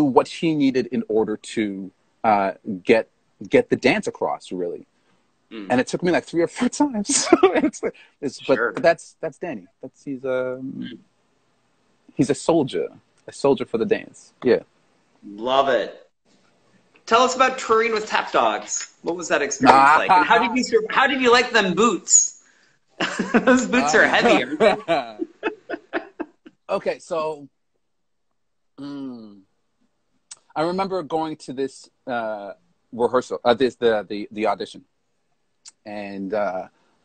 what he needed in order to get the dance across, really. And it took me like 3 or 4 times. Sure. But that's Danny. He's a soldier for the dance. Yeah.
Love it. Tell us about touring with Tap Dogs. What was that experience like? And how did you like them boots? Those boots are heavy, aren't they?
Okay, so I remember going to this rehearsal, the audition, and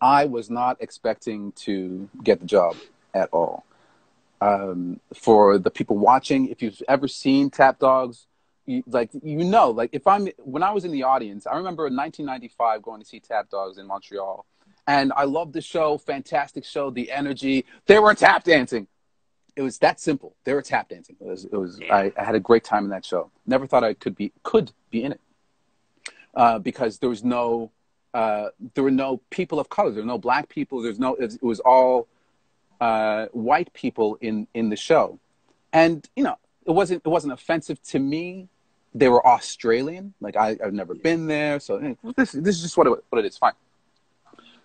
I was not expecting to get the job at all. For the people watching, if you've ever seen Tap Dogs, when I was in the audience, I remember in 1995 going to see Tap Dogs in Montreal, and I loved the show, fantastic show, the energy. They were tap dancing. It was that simple. They were tap dancing. I had a great time in that show. Never thought I could be in it because there were no people of color. There were no black people. It was all white people in the show, and you know it wasn't offensive to me. They were Australian. Like I've never been there, so this is just what it is. Fine.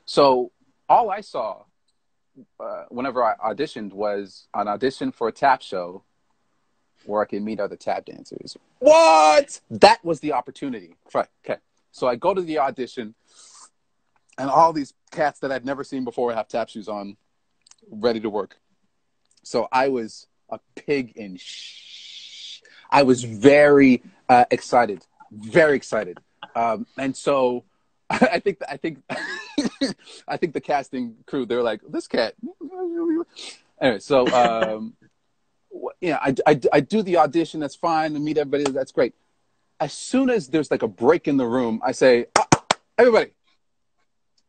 So all I saw whenever I auditioned was an audition for a tap show where I could meet other tap dancers. What? That was the opportunity. Right. Okay. So I go to the audition, and all these cats that I'd never seen before have tap shoes on, ready to work. So I was a pig in I was very excited, very excited. And so I think the casting crew, they were like, this cat. Anyway, so I do the audition. That's fine. To meet everybody, that's great. As soon as there's like a break in the room, I say, everybody,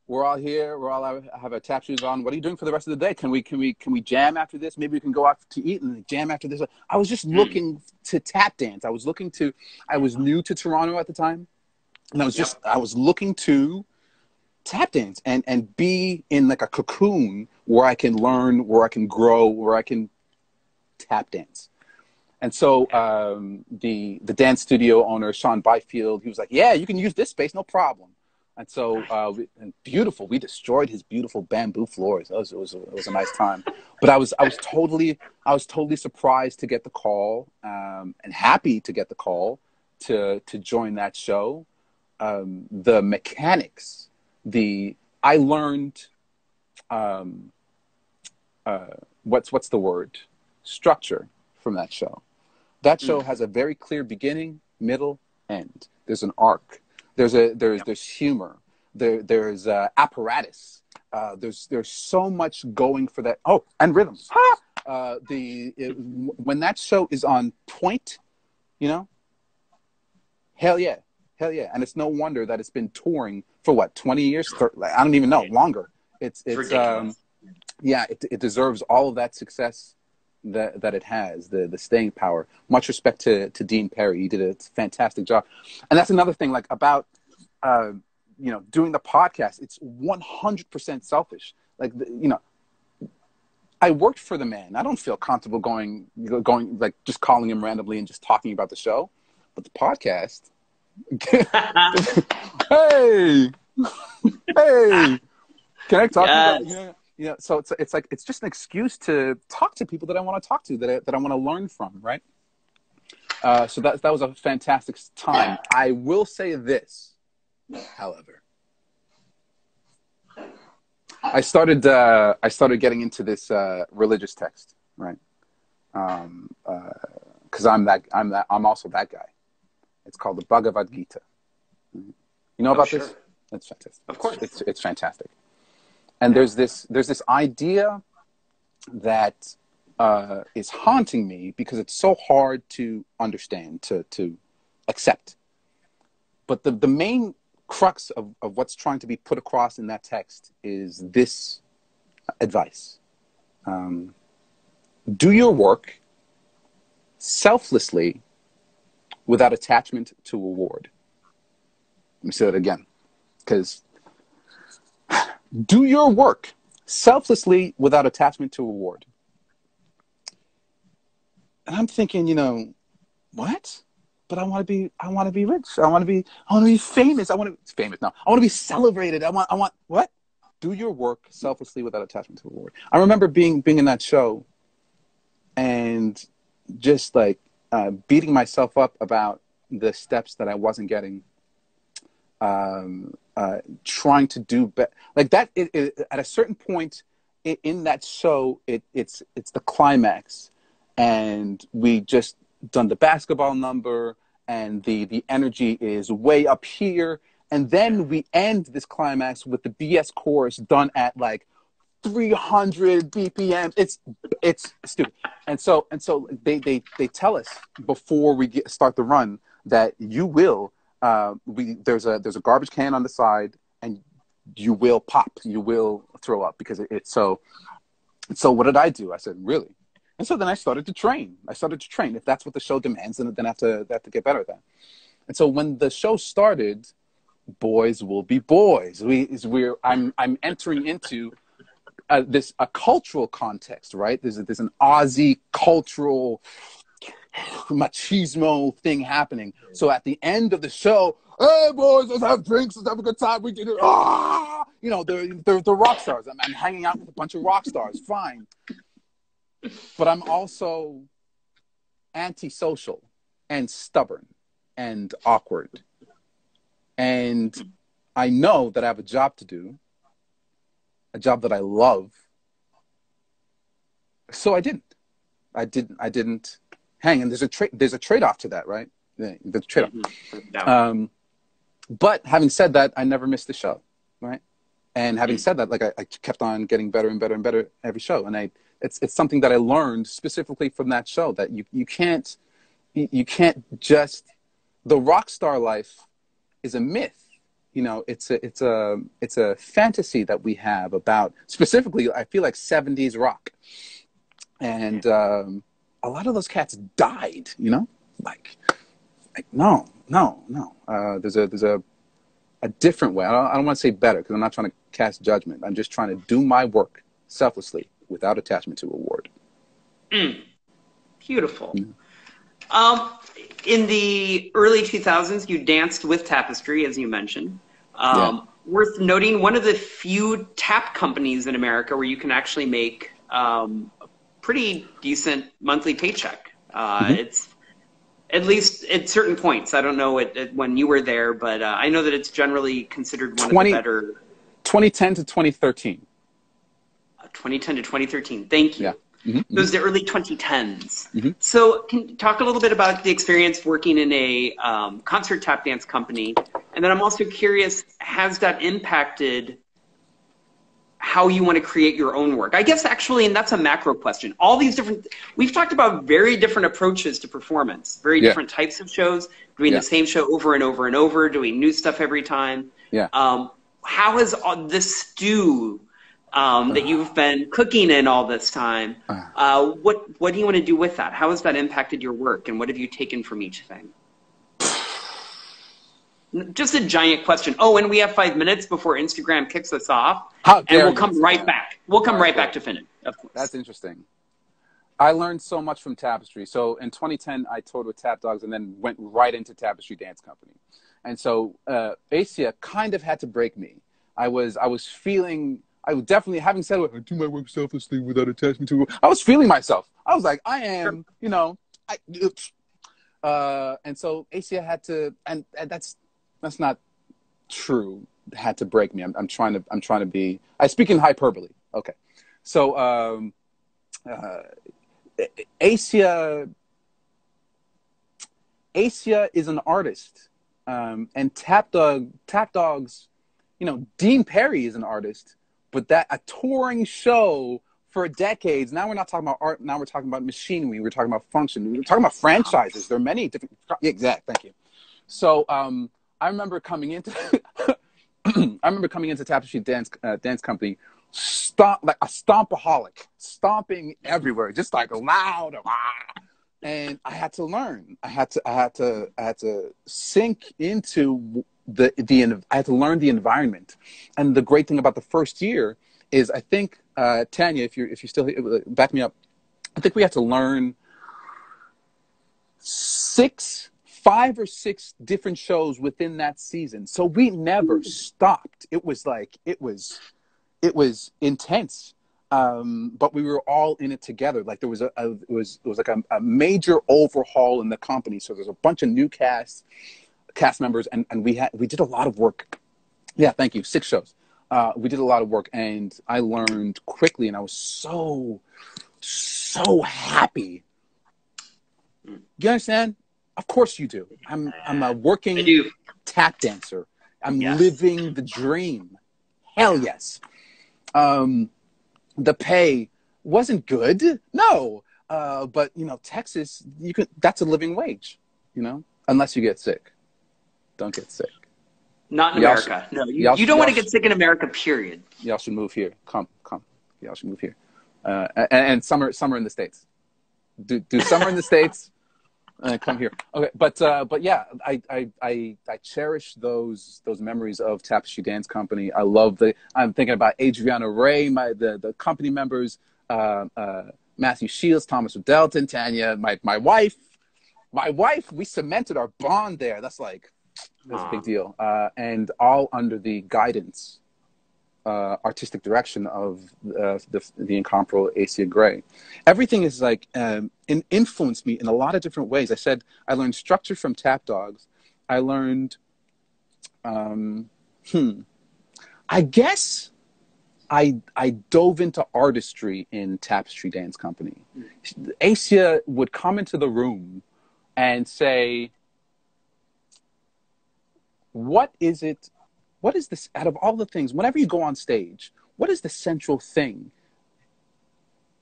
we're all here. We're all have our tap shoes on. What are you doing for the rest of the day? Can we jam after this? Maybe we can go out to eat and jam after this. I was just looking to tap dance. I was new to Toronto at the time. And I was looking to tap dance and be in like a cocoon where I can learn, where I can grow, where I can tap dance. And so the dance studio owner, Sean Byfield, he was like, yeah, you can use this space, no problem. And so beautiful. We destroyed his beautiful bamboo floors. It was a nice time. But I was totally surprised to get the call and happy to get the call to join that show. The mechanics, I learned, what's the word? Structure from that show. That show has a very clear beginning, middle, end. There's an arc. There's humor. There's apparatus. There's so much going for that. Oh, and rhythms. When that show is on point, you know? Hell yeah. Hell yeah. And it's no wonder that it's been touring for what, 20 years? Like, I don't even know, longer. It's
ridiculous.
Yeah, it deserves all of that success that it has, the staying power. Much respect to Dean Perry. He did a fantastic job. And that's another thing, like, about, doing the podcast. It's 100% selfish. Like, I worked for the man. I don't feel comfortable going, like, just calling him randomly and just talking about the show. But the podcast, hey, hey, can I talk to you? So it's like, it's just an excuse to talk to people that I want to talk to, that I want to learn from, right? So that was a fantastic time. I will say this, however. I started getting into this religious text, right? Because I'm also that guy. It's called the Bhagavad Gita. You know about this? It's fantastic.
Of course,
it's fantastic. And there's this idea that is haunting me because it's so hard to understand, to accept. But the main crux of what's trying to be put across in that text is this advice. Do your work selflessly without attachment to reward. Let me say that again. Because do your work selflessly without attachment to reward. And I'm thinking, what? But I want to be rich. I want to be famous. I want to be celebrated. I want what? Do your work selflessly without attachment to reward. I remember being in that show and just like beating myself up about the steps that I wasn't getting. Trying to do better, like that. At a certain point in that show, it's the climax, and we just done the basketball number, and the energy is way up here, and then we end this climax with the BS chorus done at like 300 BPM. It's stupid, and so they tell us before we start the run that you will. There's a garbage can on the side, and you will pop, you will throw up because it's so. What did I do? I said, really? And so then I started to train. If that's what the show demands, then I have to get better at that. And so when the show started, boys will be boys. I'm entering into a cultural context, right? There's an Aussie cultural machismo thing happening. So at the end of the show, hey boys, let's have drinks, let's have a good time. We did it. The rock stars. I'm hanging out with a bunch of rock stars. Fine. But I'm also antisocial and stubborn and awkward. And I know that I have a job to do, a job that I love. So I didn't hang. And there's a trade-off to that, right? There's a trade-off. Mm-hmm. But having said that, I never missed the show, right? And having said that, like I kept on getting better and better and better every show. And it's something that I learned specifically from that show, that you can't just, the rock star life is a myth. It's a fantasy that we have about, specifically, I feel like 70s rock. And a lot of those cats died, like no. There's a different way. I don't want to say better, because I'm not trying to cast judgment. I'm just trying to do my work selflessly without attachment to reward.
Beautiful. In the early 2000s, you danced with Tapestry, as you mentioned. Worth noting, one of the few tap companies in America where you can actually make a pretty decent monthly paycheck. It's, at least at certain points. I don't know when you were there, but I know that it's generally considered one of the better.
2010 to 2013.
2010 to 2013. Thank you.
Yeah. Mm-hmm.
Those are the early 2010s.
Mm-hmm.
So can you talk a little bit about the experience working in a concert tap dance company? And then I'm also curious, has that impacted how you want to create your own work. I guess actually, and that's a macro question. All these different, we've talked about very different approaches to performance, very different types of shows, doing the same show over and over and over, doing new stuff every time.
Yeah.
How has this stew that you've been cooking in all this time, what do you want to do with that? How has that impacted your work, and what have you taken from each thing? Just a giant question. Oh, and we have 5 minutes before Instagram kicks us off. And we'll come right back. We'll come right back to finish, of course.
That's interesting. I learned so much from Tapestry. So in 2010, I toured with Tap Dogs and then went right into Tapestry Dance Company. And so Asia kind of had to break me. I was feeling, I was definitely, having said, I do my work selflessly without attachment to, I was feeling myself. I was like, I am, you know, and so Asia had to, and that's not true. Had to break me. I'm trying to be, I speak in hyperbole. Okay. So, Asia is an artist. And Tap Dogs, you know, Dean Perry is an artist, but a touring show for decades. Now we're not talking about art. Now we're talking about machinery. We're talking about function. We're talking about franchises. There are many different, thank you. So, I remember coming into Tapestry Dance Company, like a stompaholic, stomping everywhere, just like loud, and I had to learn. I had to sink into I had to learn the environment. And the great thing about the first year is, I think, Tanya, if you're still here, back me up. I think we had to learn 5 or 6 different shows within that season. So we never stopped. It was intense. But we were all in it together. Like there was it was like a major overhaul in the company. So there's a bunch of new cast members, and we did a lot of work. Yeah, thank you. 6 shows. We did a lot of work, and I learned quickly, and I was so happy. You understand? Of course you do. I'm a working tap dancer. I'm living the dream. Hell yes. The pay wasn't good. No. But you know, Texas, that's a living wage, you know, unless you get sick. Don't get sick.
Not in America. No, you don't want to get sick in America, period.
Y'all should move here. Come. Y'all should move here. And summer in the States. Do summer in the States. Come here. Okay, but yeah, I cherish those memories of Tapestry Dance Company. I'm thinking about Adriana Ray, the company members, Matthew Shields, Thomas Delton, Tanya, my wife. We cemented our bond there. That's a big deal. And all under the guidance, artistic direction of the incomparable Asia Gray. Everything is influenced me in a lot of different ways. I said I learned structure from Tap Dogs. I learned, I guess I dove into artistry in Tapestry Dance Company. Asia would come into the room and say, what is this, out of all the things, whenever you go on stage, what is the central thing,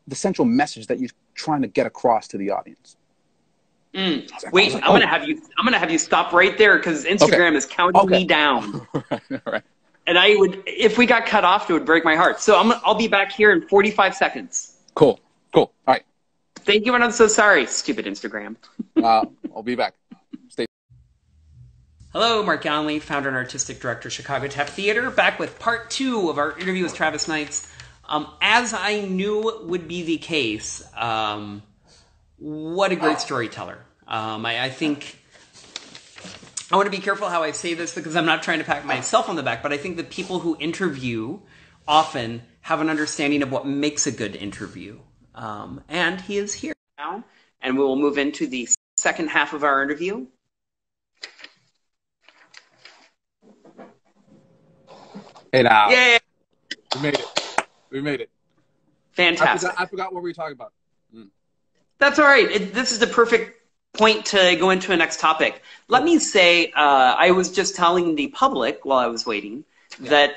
the central message that you're trying to get across to the audience?
Wait, I'm gonna have you stop right there, because Instagram is counting me down.
Right.
And if we got cut off, it would break my heart. So I'll be back here in 45 seconds.
Cool. All right.
Thank you, and I'm so sorry, stupid Instagram.
I'll be back.
Hello, Mark Gallenly, founder and artistic director, Chicago Tap Theater, back with part 2 of our interview with Travis Knights. As I knew would be the case, what a great storyteller. I think, I want to be careful how I say this because I'm not trying to pat myself on the back, but I think the people who interview often have an understanding of what makes a good interview. And he is here now, and we will move into the second half of our interview.
Hey now.
Yeah.
We made it.
Fantastic.
I forgot what we were talking about.
That's all right. This is the perfect point to go into a next topic. Let me say, I was just telling the public while I was waiting that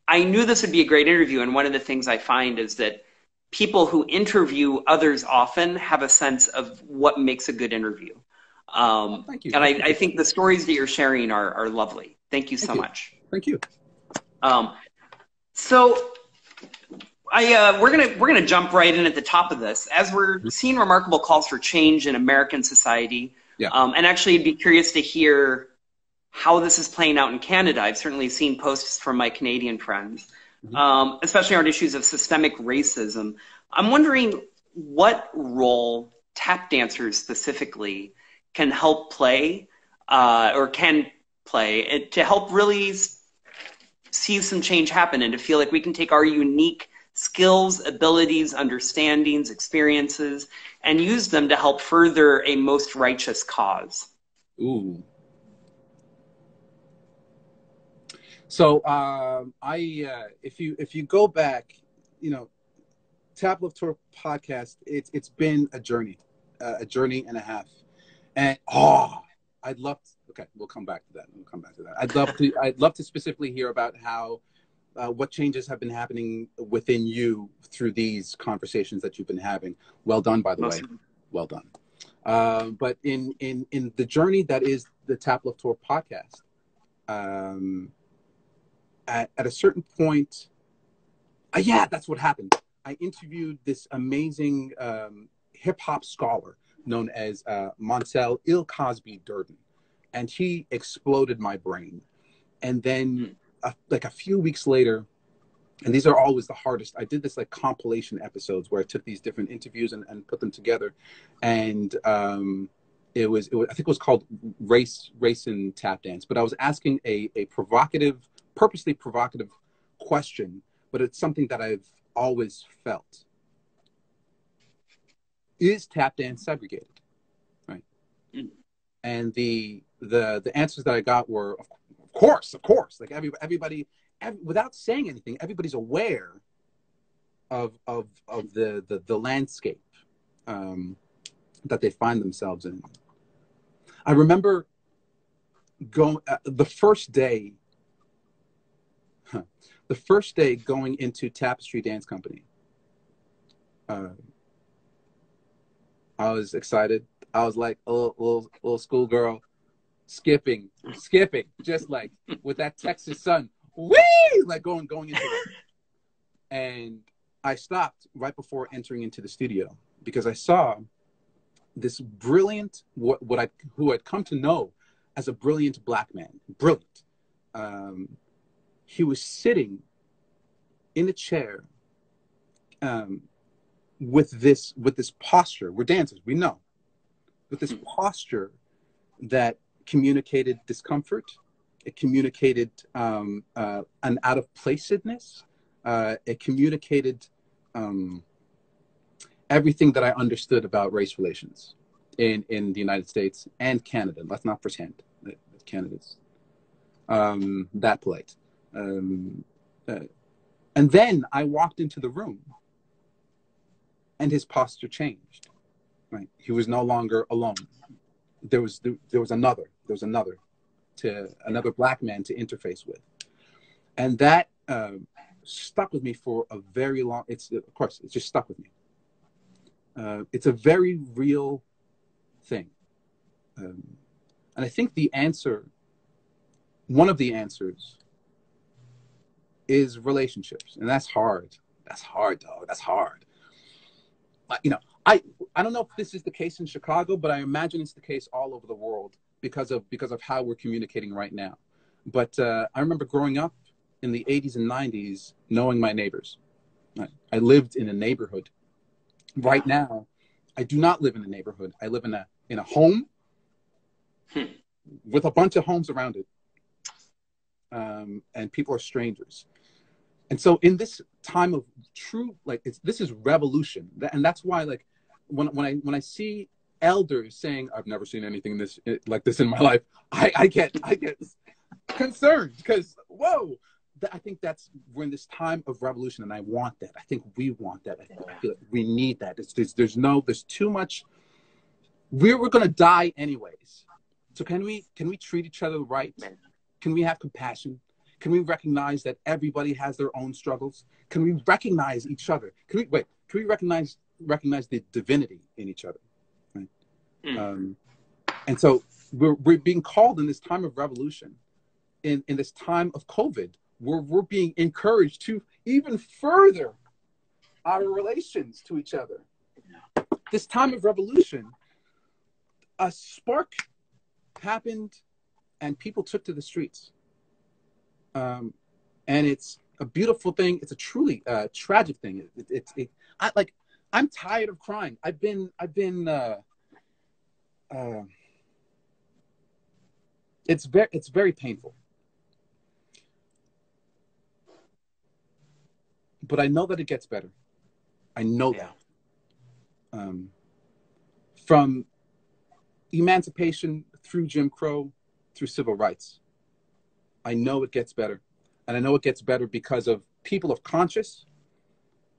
I knew this would be a great interview, and one of the things I find is that people who interview others often have a sense of what makes a good interview.
Thank you.
And I think the stories that you're sharing are lovely. Thank you so much.
Thank you.
So we're gonna jump right in at the top of this. As we're seeing remarkable calls for change in American society, and actually I'd be curious to hear how this is playing out in Canada. I've certainly seen posts from my Canadian friends, especially on issues of systemic racism. I'm wondering what role tap dancers specifically can help play, or can play, to help really see some change happen and to feel like we can take our unique skills, abilities, understandings, experiences, and use them to help further a most righteous cause.
Ooh. So if you go back, Tap Love Tour podcast, it's been a journey and a half, and I'd love to, okay, we'll come back to that. I'd love to specifically hear about how what changes have been happening within you through these conversations that you've been having. Well done, by the way. Well done. But in the journey that is the Tap Love Tour podcast, at a certain point, that's what happened. I interviewed this amazing hip hop scholar known as Monsell Il Cosby Durden, and he exploded my brain. And then like a few weeks later, and these are always the hardest, I did this like compilation episodes where I took these different interviews and put them together. And it was I think it was called Race and Tap Dance. But I was asking a purposely provocative question, but it's something that I've always felt. Is tap dance segregated? Right. And the answers that I got were, of course. Like everybody, without saying anything, everybody's aware of the landscape that they find themselves in. I remember the first day going into Tapestry Dance Company. I was excited. I was like a little schoolgirl, skipping, just like with that Texas sun, whee, like going into it. And I stopped right before entering into the studio because I saw this brilliant, who I'd come to know as a brilliant black man, brilliant. He was sitting in a chair with this posture. We're dancers, we know. With this posture that communicated discomfort, it communicated an out of placeness, it communicated everything that I understood about race relations in the United States and Canada. Let's not pretend that Canada's that polite. And then I walked into the room and his posture changed. Right? He was no longer alone. There was another black man to interface with. And that stuck with me for a very long, it's just stuck with me. It's a very real thing. And I think one of the answers is relationships. And that's hard. That's hard, dog. That's hard. I don't know if this is the case in Chicago, but I imagine it's the case all over the world because of how we're communicating right now. But I remember growing up in the 80s and 90s, knowing my neighbors. I lived in a neighborhood. Right now, I do not live in a neighborhood. I live in a home with a bunch of homes around it. And people are strangers. And so in this time of true, this is revolution. And that's why, when I see elders saying, I've never seen anything like this in my life, I get concerned because, whoa, I think we're in this time of revolution, and I want that. I think we want that. I feel like we need that. There's too much. We're going to die anyways. So can we treat each other right? Can we have compassion? Can we recognize that everybody has their own struggles? Can we recognize each other? Can we recognize the divinity in each other? Right? And so we're being called in this time of revolution, in this time of COVID, we're being encouraged to even further our relations to each other. This time of revolution, a spark happened and people took to the streets. And it's a beautiful thing. It's a truly tragic thing. I'm tired of crying. It's very painful. But I know that it gets better. I know that. From emancipation through Jim Crow, through civil rights, I know it gets better. And I know it gets better because of people of conscience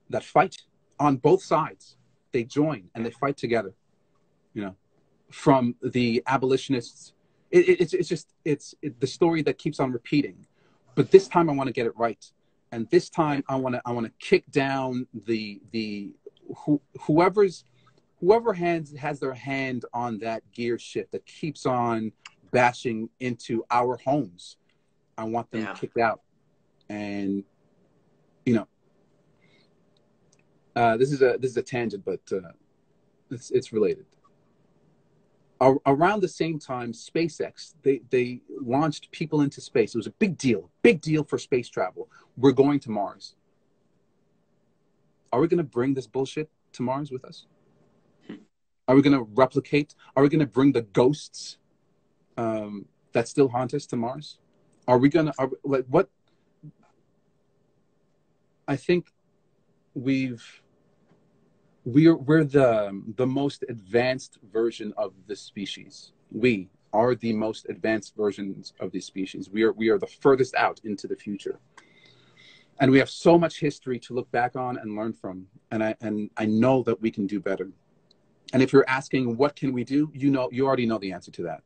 that fight on both sides. They join and they fight together. You know, from the abolitionists, it's the story that keeps on repeating. But this time I want to get it right. And this time I want to kick down whoever has their hand on that gear shift that keeps on bashing into our homes. I want them kicked out. And this is a tangent, but it's related. Around the same time, SpaceX, they launched people into space. It was a big deal for space travel. We're going to Mars. Are we going to bring this bullshit to Mars with us? Are we going to replicate? Are we going to bring the ghosts that still haunt us to Mars? Are we going to, what? I think we're the most advanced version of the species. We are the most advanced versions of the species. We are the furthest out into the future. And we have so much history to look back on and learn from. And I know that we can do better. And if you're asking, what can we do? You already know the answer to that.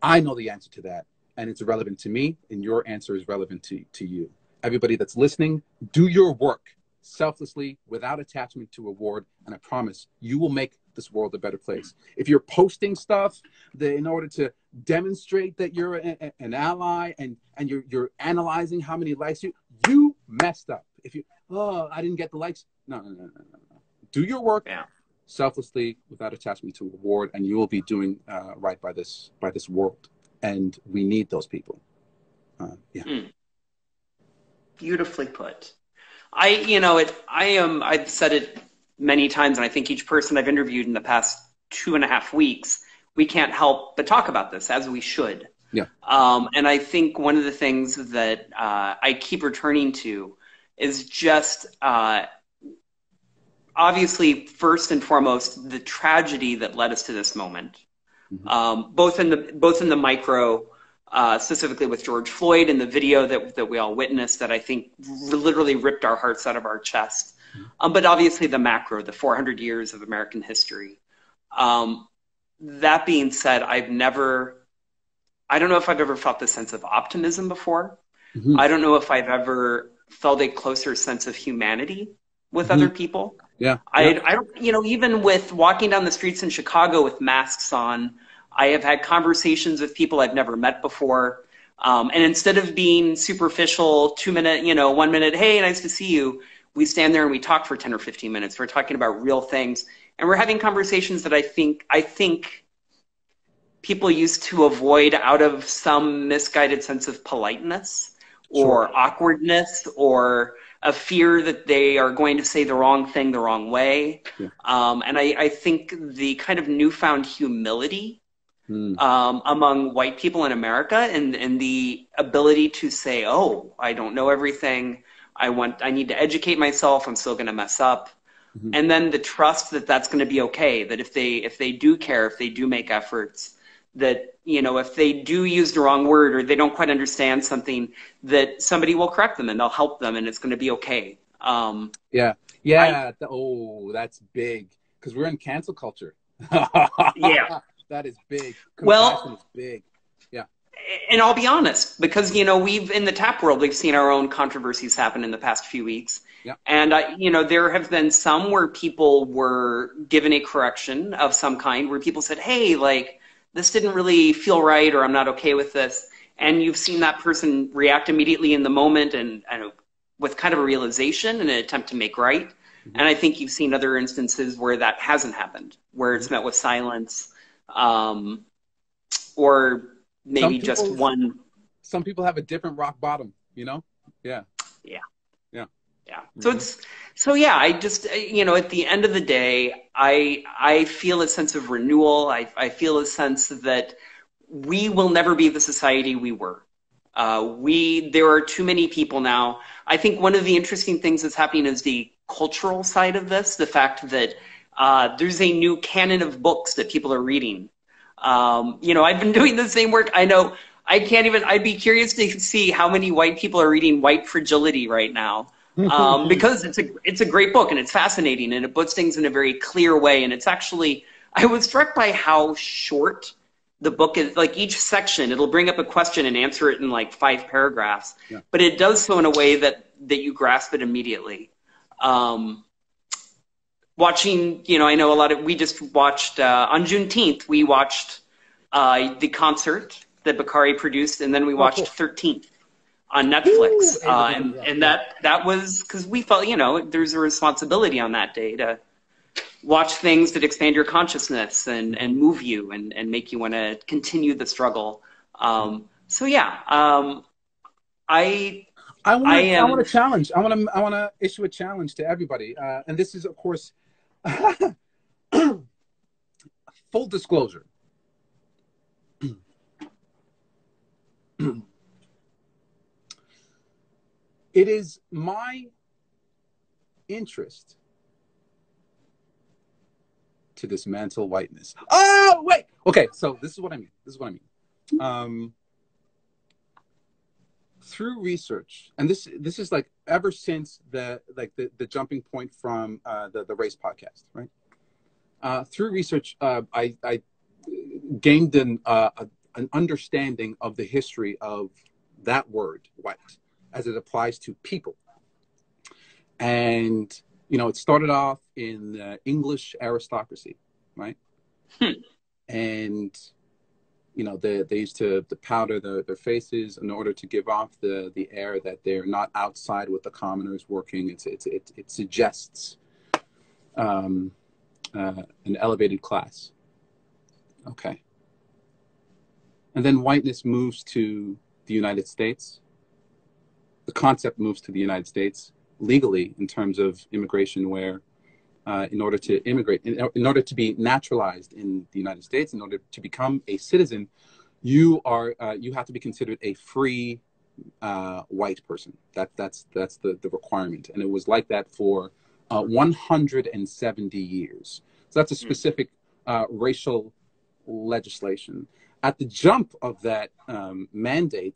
I know the answer to that. And it's relevant to me, and your answer is relevant to you. Everybody that's listening, do your work selflessly, without attachment to reward, and I promise you will make this world a better place. If you're posting stuff in order to demonstrate that you're an ally and you're analyzing how many likes you messed up. If I didn't get the likes. No. Do your work selflessly, without attachment to reward, and you will be doing right by this world. And we need those people.
Beautifully put. I've said it many times, and I think each person I've interviewed in the past 2.5 weeks, we can't help but talk about this, as we should.
Yeah.
And I think one of the things that I keep returning to is just obviously, first and foremost, the tragedy that led us to this moment, both in the micro. Specifically with George Floyd and the video that we all witnessed that I think literally ripped our hearts out of our chest. But obviously the macro, the 400 years of American history. That being said, I don't know if I've ever felt this sense of optimism before. I don't know if I've ever felt a closer sense of humanity with other people.
Yeah.
I don't, even with walking down the streets in Chicago with masks on, I have had conversations with people I've never met before. And instead of being superficial, 2 minute, 1 minute, hey, nice to see you, we stand there and we talk for 10 or 15 minutes. We're talking about real things. And we're having conversations that I think people used to avoid out of some misguided sense of politeness or awkwardness or a fear that they are going to say the wrong thing the wrong way. Yeah. And I think the kind of newfound humility among white people in America and the ability to say, oh, I don't know everything. I need to educate myself. I'm still going to mess up. And then the trust that that's going to be okay, that if they do care, if they do make efforts, that, if they do use the wrong word or they don't quite understand something, that somebody will correct them and they'll help them and it's going to be okay.
That's big because we're in cancel culture.
Yeah.
That is big.
Compassion
is big. Yeah.
And I'll be honest, because we've in the tap world, we've seen our own controversies happen in the past few weeks,
Yeah.
and there have been some where people were given a correction of some kind, where people said, "Hey, like this didn't really feel right," or "I'm not okay with this," and you've seen that person react immediately in the moment and with kind of a realization and an attempt to make right.
Mm-hmm.
And I think you've seen other instances where that hasn't happened, where it's met with silence, or maybe just one.
Some people have a different rock bottom, Yeah.
Yeah.
Yeah.
Yeah.
Mm-hmm.
I just, at the end of the day, I feel a sense of renewal. I feel a sense that we will never be the society we were. There are too many people now. I think one of the interesting things that's happening is the cultural side of this, the fact that there's a new canon of books that people are reading. I've been doing the same work. I know I'd be curious to see how many white people are reading White Fragility right now. Because it's a great book and it's fascinating and it puts things in a very clear way. And it's actually, I was struck by how short the book is. Like each section, it'll bring up a question and answer it in like 5 paragraphs,
Yeah.
but it does so in a way that you grasp it immediately. Watching, I know we just watched, on Juneteenth, we watched the concert that Bakari produced, and then we watched 13th on Netflix. And that was because we felt, there's a responsibility on that day to watch things that expand your consciousness and move you and make you want to continue the struggle. I
want to challenge. I want to issue a challenge to everybody. And this is, of course, full disclosure. It is my interest to dismantle whiteness. Oh, wait. Okay, so this is what I mean. Through research, and this is like ever since the jumping point from the race podcast, right? Through research, I gained an understanding of the history of that word, white, as it applies to people. And, it started off in the English aristocracy, right? And, they used to powder their faces in order to give off the air that they're not outside with the commoners working. It suggests an elevated class. Okay. And then whiteness moves to the United States. The concept moves to the United States legally in terms of immigration, where in order to immigrate, in order to be naturalized in the United States, in order to become a citizen, you have to be considered a free white person. That's the requirement, and it was like that for 170 years. So that's a specific racial legislation. At the jump of that mandate,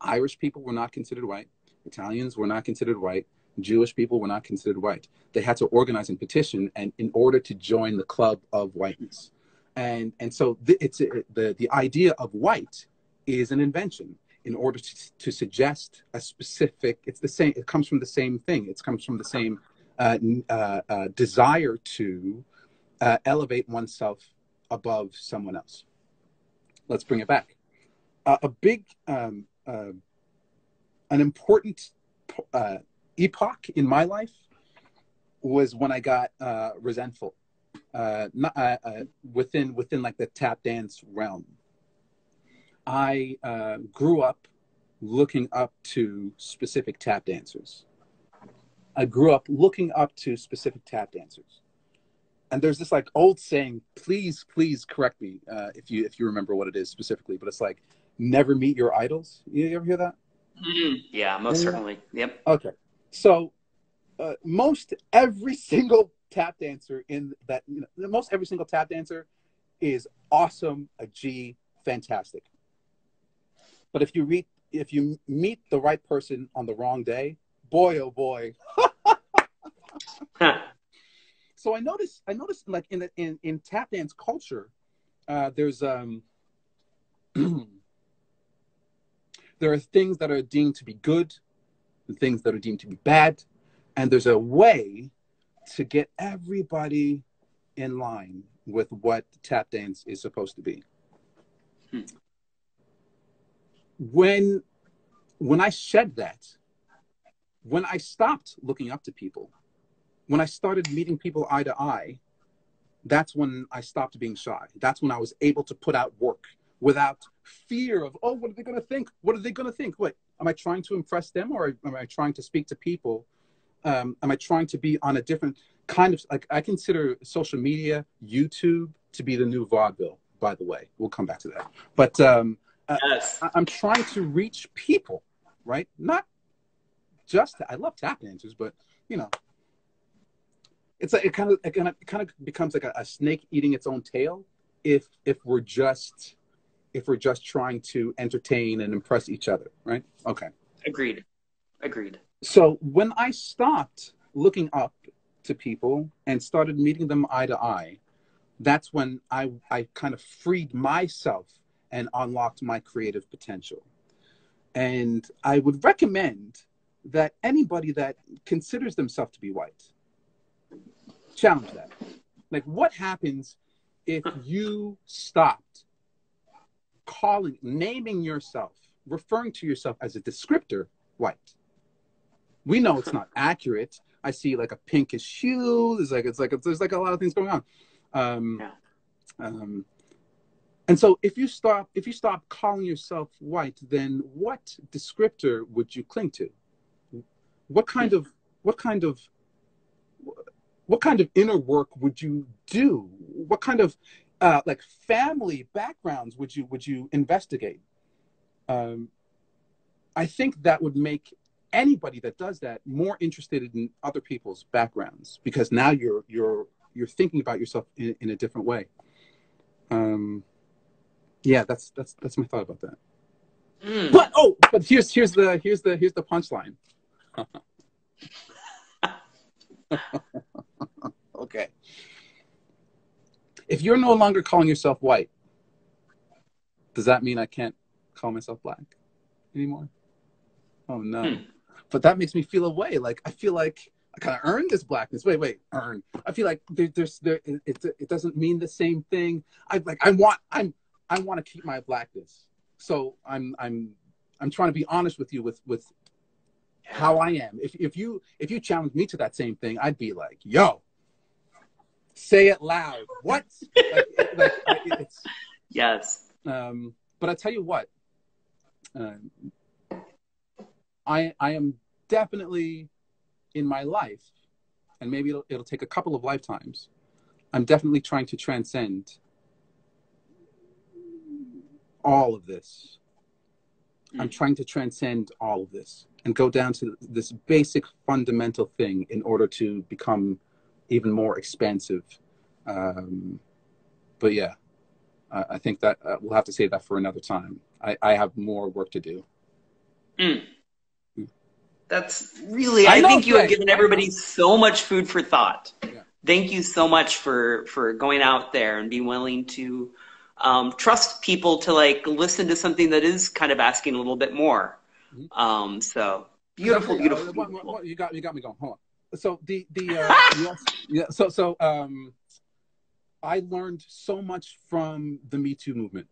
Irish people were not considered white. Italians were not considered white. Jewish people were not considered white. They had to organize and petition, and in order to join the club of whiteness. And so the idea of white is an invention in order to suggest a specific. It's the same. It comes from the same thing. It comes from the same desire to elevate oneself above someone else. Let's bring it back. An important epoch in my life was when I got resentful, within like the tap dance realm. I grew up looking up to specific tap dancers. And there's this like old saying, please correct me if you remember what it is specifically, but it's like, never meet your idols. You ever hear that?
Yeah, most certainly. Yep.
Okay. So most every single tap dancer is awesome, a G, fantastic. But if you meet the right person on the wrong day, boy, oh boy. So I noticed like in tap dance culture, there's There are things that are deemed to be good and things that are deemed to be bad. And there's a way to get everybody in line with what tap dance is supposed to be. When I shed that, when I stopped looking up to people, when I started meeting people eye to eye, that's when I stopped being shy. That's when I was able to put out work without fear of, oh, what are they going to think? What are they going to think? Wait, am I trying to impress them, or am I trying to speak to people? Am I trying to be on a different kind of, like, I consider social media, YouTube, to be the new vaudeville, by the way. We'll come back to that. But
Yes.
I'm trying to reach people, right? Not just, I love tap dancers, but, you know, it's like it kind of becomes like a snake eating its own tail if we're just trying to entertain and impress each other, right? Okay.
Agreed.
So when I stopped looking up to people and started meeting them eye to eye, that's when I kind of freed myself and unlocked my creative potential. And I would recommend that anybody that considers themselves to be white, challenge that. Like, what happens if you stopped naming yourself, referring to yourself as a descriptor white? We know it's not accurate. I see like a pinkish hue. There's like a lot of things going on. And so if you stop calling yourself white, then what descriptor would you cling to? What kind of inner work would you do? What kind of like family backgrounds would you investigate? I think that would make anybody that does that more interested in other people's backgrounds, because now you're thinking about yourself in a different way. Yeah, that's my thought about that. But here's the punchline. Okay. If you're no longer calling yourself white, does that mean I can't call myself black anymore? Oh no. But that makes me feel a way. Like, I feel like I kind of earned this blackness. Wait, earn. I feel like it doesn't mean the same thing. I want to keep my blackness. So I'm trying to be honest with you with how I am. If you challenge me to that same thing, I'd be like, yo, say it loud. What? It's,
yes.
But I tell you what, I am definitely in my life, and maybe it'll take a couple of lifetimes. I'm definitely trying to transcend all of this. I'm trying to transcend all of this and go down to this basic fundamental thing in order to become even more expansive. But yeah, I think that we'll have to save that for another time. I have more work to do.
That's really, I think you have given everybody so much food for thought.
Yeah.
Thank you so much for going out there and being willing to trust people to like listen to something that is kind of asking a little bit more. So beautiful.
You got me going. Hold on. So I learned so much from the Me Too movement,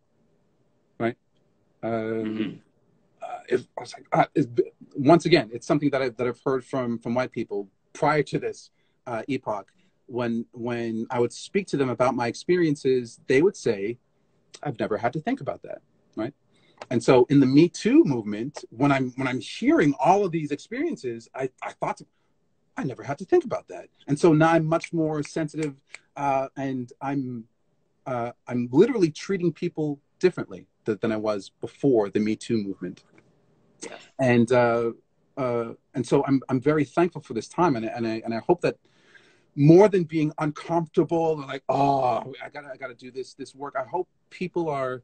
right? Once again, it's something that I've heard from white people prior to this epoch. When I would speak to them about my experiences, they would say, "I've never had to think about that," right? And so in the Me Too movement, when I'm hearing all of these experiences, I thought, I never had to think about that. And so now I'm much more sensitive, and I'm literally treating people differently than I was before the Me Too movement.
Yeah.
And so I'm very thankful for this time, and I hope that more than being uncomfortable, like, oh, I gotta do this work, I hope people are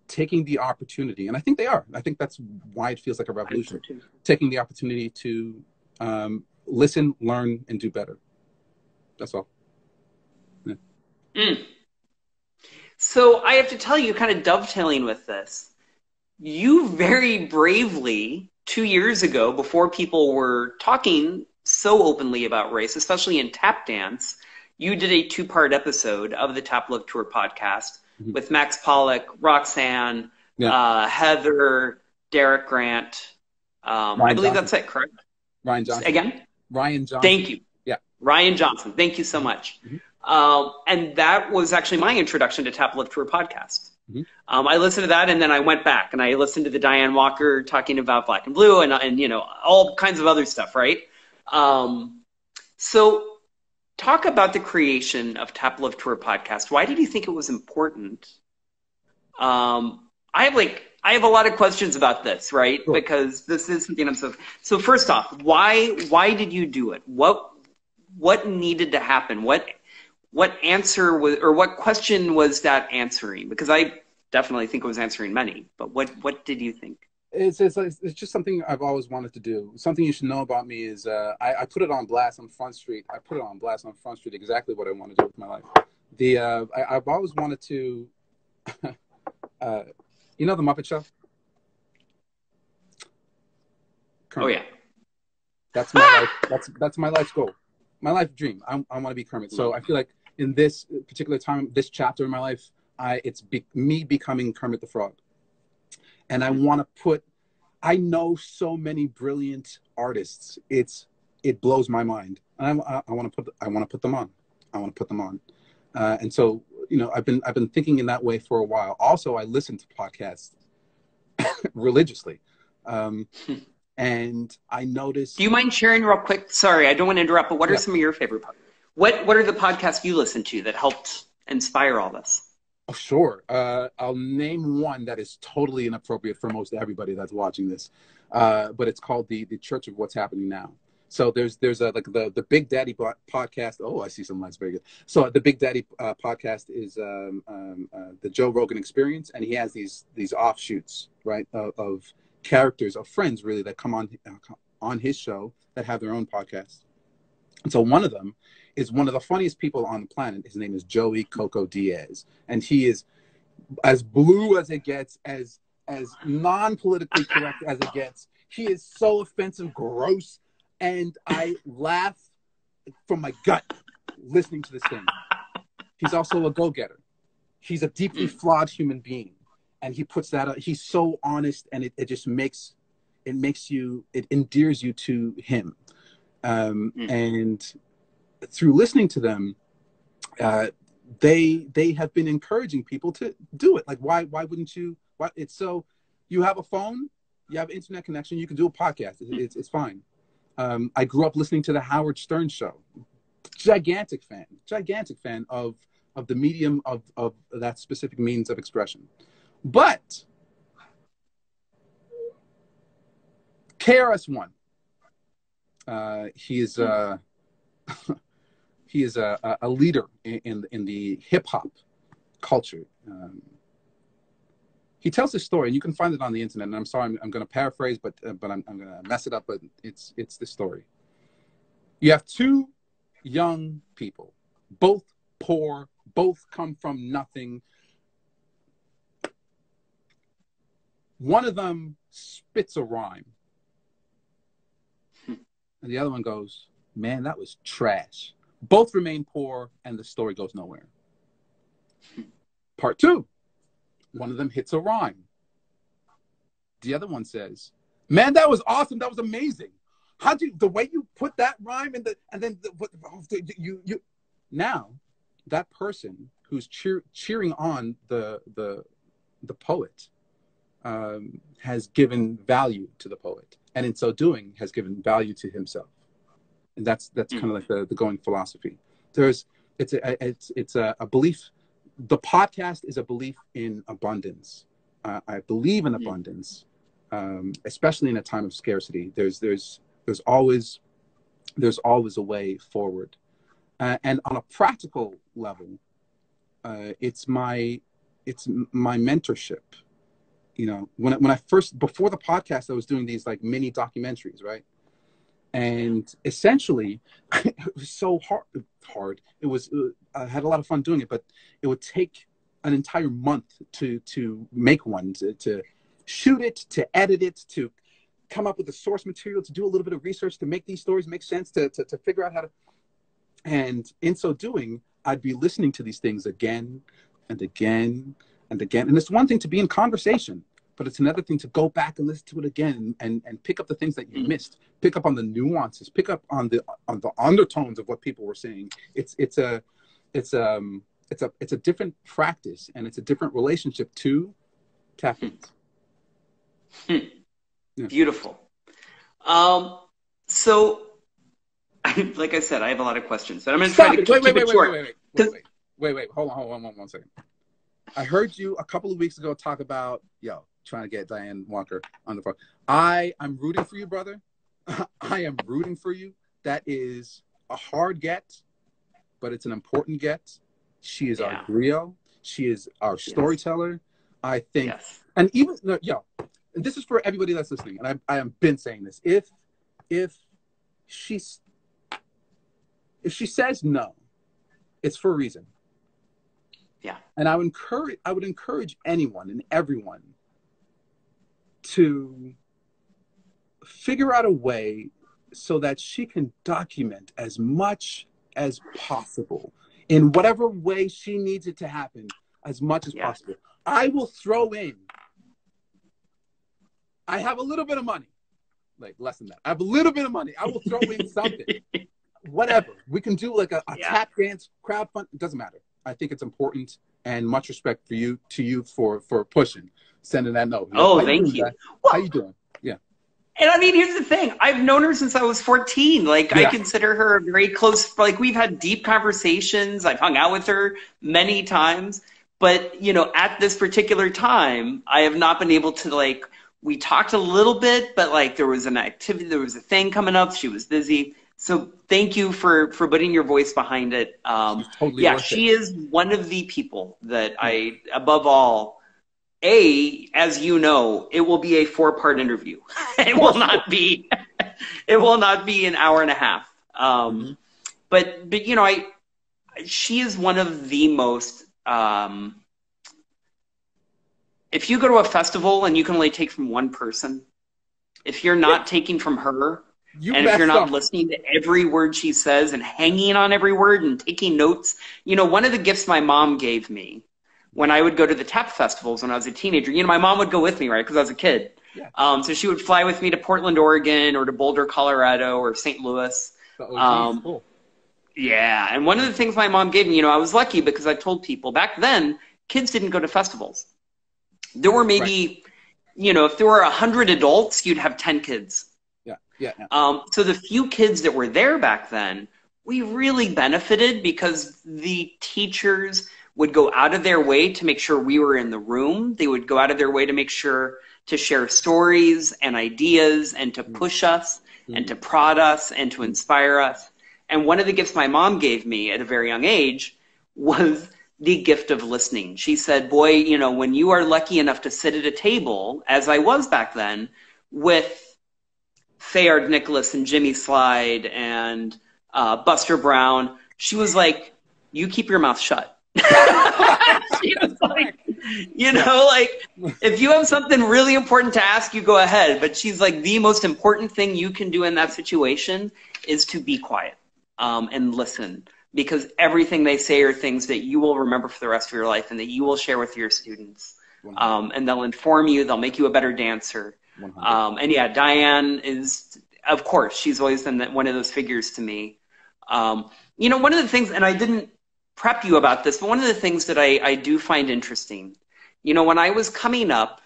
taking the opportunity, and I think they are. I think that's why it feels like a revolution. Taking the opportunity to listen, learn, and do better. That's all. Yeah.
So I have to tell you, kind of dovetailing with this, you very bravely 2 years ago, before people were talking so openly about race, especially in tap dance, you did a two-part episode of the Tap Love Tour podcast with Max Pollock, Roxanne, Heather, Derek Grant. I believe that's it, correct?
Ryan Johnson.
Again?
Ryan Johnson.
Thank you.
Yeah.
Ryan Johnson. Thank you so much. And that was actually my introduction to Tap Love Tour podcast. I listened to that, and then I went back and I listened to the Diane Walker talking about Black and Blue and you know, all kinds of other stuff, right? So talk about the creation of Tap Love Tour podcast. Why did you think it was important? I have a lot of questions about this, right?
Sure.
Because this is something I'm so first off, why did you do it? What needed to happen? What answer was, or what question was that answering? Because I definitely think it was answering many, but what did you think?
It's just something I've always wanted to do. Something you should know about me is I put it on blast on Front Street. I put it on blast on Front Street exactly what I want to do with my life. I've always wanted to, you know, the Muppet Show? Kermit.
Oh yeah.
That's my life. That's my life's goal. My life dream. I want to be Kermit. So I feel like in this particular time, this chapter in my life, it's me becoming Kermit the Frog. And I want to I know so many brilliant artists. It blows my mind. And I want to put them on. I want to put them on. And so, you know, I've been thinking in that way for a while. Also, I listen to podcasts religiously. And I noticed. Do
you mind sharing real quick? Sorry, I don't want to interrupt, but what are some of your favorite podcasts? What are the podcasts you listen to that helped inspire all this?
Oh, sure. I'll name one that is totally inappropriate for most everybody that's watching this, but it's called the Church of What's Happening Now. So there's the Big Daddy podcast. Oh, I see some lights. Very good. So the Big Daddy podcast is the Joe Rogan Experience, and he has these offshoots, right, of characters, of friends really, that come on his show that have their own podcast. And so one of them is one of the funniest people on the planet. His name is Joey Coco Diaz, and he is as blue as it gets, as non-politically correct as it gets. He is so offensive, gross, and I laugh from my gut listening to this thing. He's also a go-getter. He's a deeply flawed human being, and he puts that out. He's so honest, and it just makes it endears you to him. And through listening to them, they have been encouraging people to do it. Like, why wouldn't you? It's so, you have a phone, you have internet connection, you can do a podcast. It's fine. I grew up listening to the Howard Stern show. Gigantic fan of the medium of that specific means of expression. But KRS-One, he is a leader in the hip hop culture. He tells this story, and you can find it on the internet. And I'm sorry, I'm going to paraphrase, but I'm going to mess it up. But it's the story. You have two young people, both poor, both come from nothing. One of them spits a rhyme, and the other one goes, "Man, that was trash." Both remain poor, and the story goes nowhere. Part two, one of them hits a rhyme. The other one says, "Man, that was awesome. That was amazing. The way you put that rhyme now that person who's cheering on the poet has given value to the poet, and in so doing has given value to himself." And that's kind of like the going philosophy. It's a belief. The podcast is a belief in abundance. I believe in abundance, especially in a time of scarcity. There's always a way forward, and on a practical level, it's my mentorship. You know, when I first, before the podcast, I was doing these like mini documentaries, right? And essentially, it was so hard. It was, I had a lot of fun doing it, but it would take an entire month to make one, to shoot it, to edit it, to come up with the source material, to do a little bit of research, to make these stories make sense, to figure out how to. And in so doing, I'd be listening to these things again and again and again. And it's one thing to be in conversation, but it's another thing to go back and listen to it again and pick up the things that you missed, pick up on the nuances, pick up on the undertones of what people were saying. It's a different practice, and it's a different relationship to tap ins.
Yeah. Beautiful. So, like I said, I have a lot of questions, but I'm going to try to keep it short.
Wait. Hold on 1 second. I heard you a couple of weeks ago talk about, trying to get Diane Walker on the phone. I'm rooting for you, brother. I am rooting for you. That is a hard get, but it's an important get. She is our griot. She is our storyteller. I think, and even, and this is for everybody that's listening, and I have been saying this. If she says no, it's for a reason.
Yeah.
And I would encourage anyone and everyone to figure out a way so that she can document as much as possible in whatever way she needs it to happen, as much as possible. I will throw in, I have a little bit of money, like less than that. I have a little bit of money. I will throw in something, whatever. We can do like a tap dance, crowdfund. It doesn't matter. I think it's important, and much respect to you for pushing, sending that note.
Thank you.
How you doing? Yeah.
And I mean, here's the thing. I've known her since I was 14. Like, I consider her a very close, like, we've had deep conversations. I've hung out with her many times. But, at this particular time, I have not been able to, like, we talked a little bit, but, like, there was an activity, there was a thing coming up. She was busy. So thank you for putting your voice behind it. She is one of the people that I, above all, as you know, it will be a 4-part interview. It will not be an hour and a half. But she is one of the most, if you go to a festival and you can only take from one person, if you're not taking from her, if you're not listening to every word she says and hanging on every word and taking notes, one of the gifts my mom gave me when I would go to the tap festivals when I was a teenager, my mom would go with me, right? Because I was a kid. Yeah. So she would fly with me to Portland, Oregon, or to Boulder, Colorado, or St. Louis.
Cool.
Yeah. And one of the things my mom gave me, I was lucky because I told people back then, kids didn't go to festivals. There were maybe, if there were 100 adults, you'd have 10 kids.
Yeah.
So the few kids that were there back then, we really benefited because the teachers would go out of their way to make sure we were in the room. They would go out of their way to make sure to share stories and ideas and to push us and to prod us and to inspire us. And one of the gifts my mom gave me at a very young age was the gift of listening. She said, boy, when you are lucky enough to sit at a table, as I was back then, with Fayard Nicholas and Jimmy Slide and Buster Brown, she was like, you keep your mouth shut. She was like, if you have something really important to ask, you go ahead. But she's like, the most important thing you can do in that situation is to be quiet and listen, because everything they say are things that you will remember for the rest of your life and that you will share with your students. And they'll inform you, they'll make you a better dancer. Diane is, of course, she's always been one of those figures to me. One of the things, and I didn't prep you about this, but one of the things that I do find interesting, when I was coming up,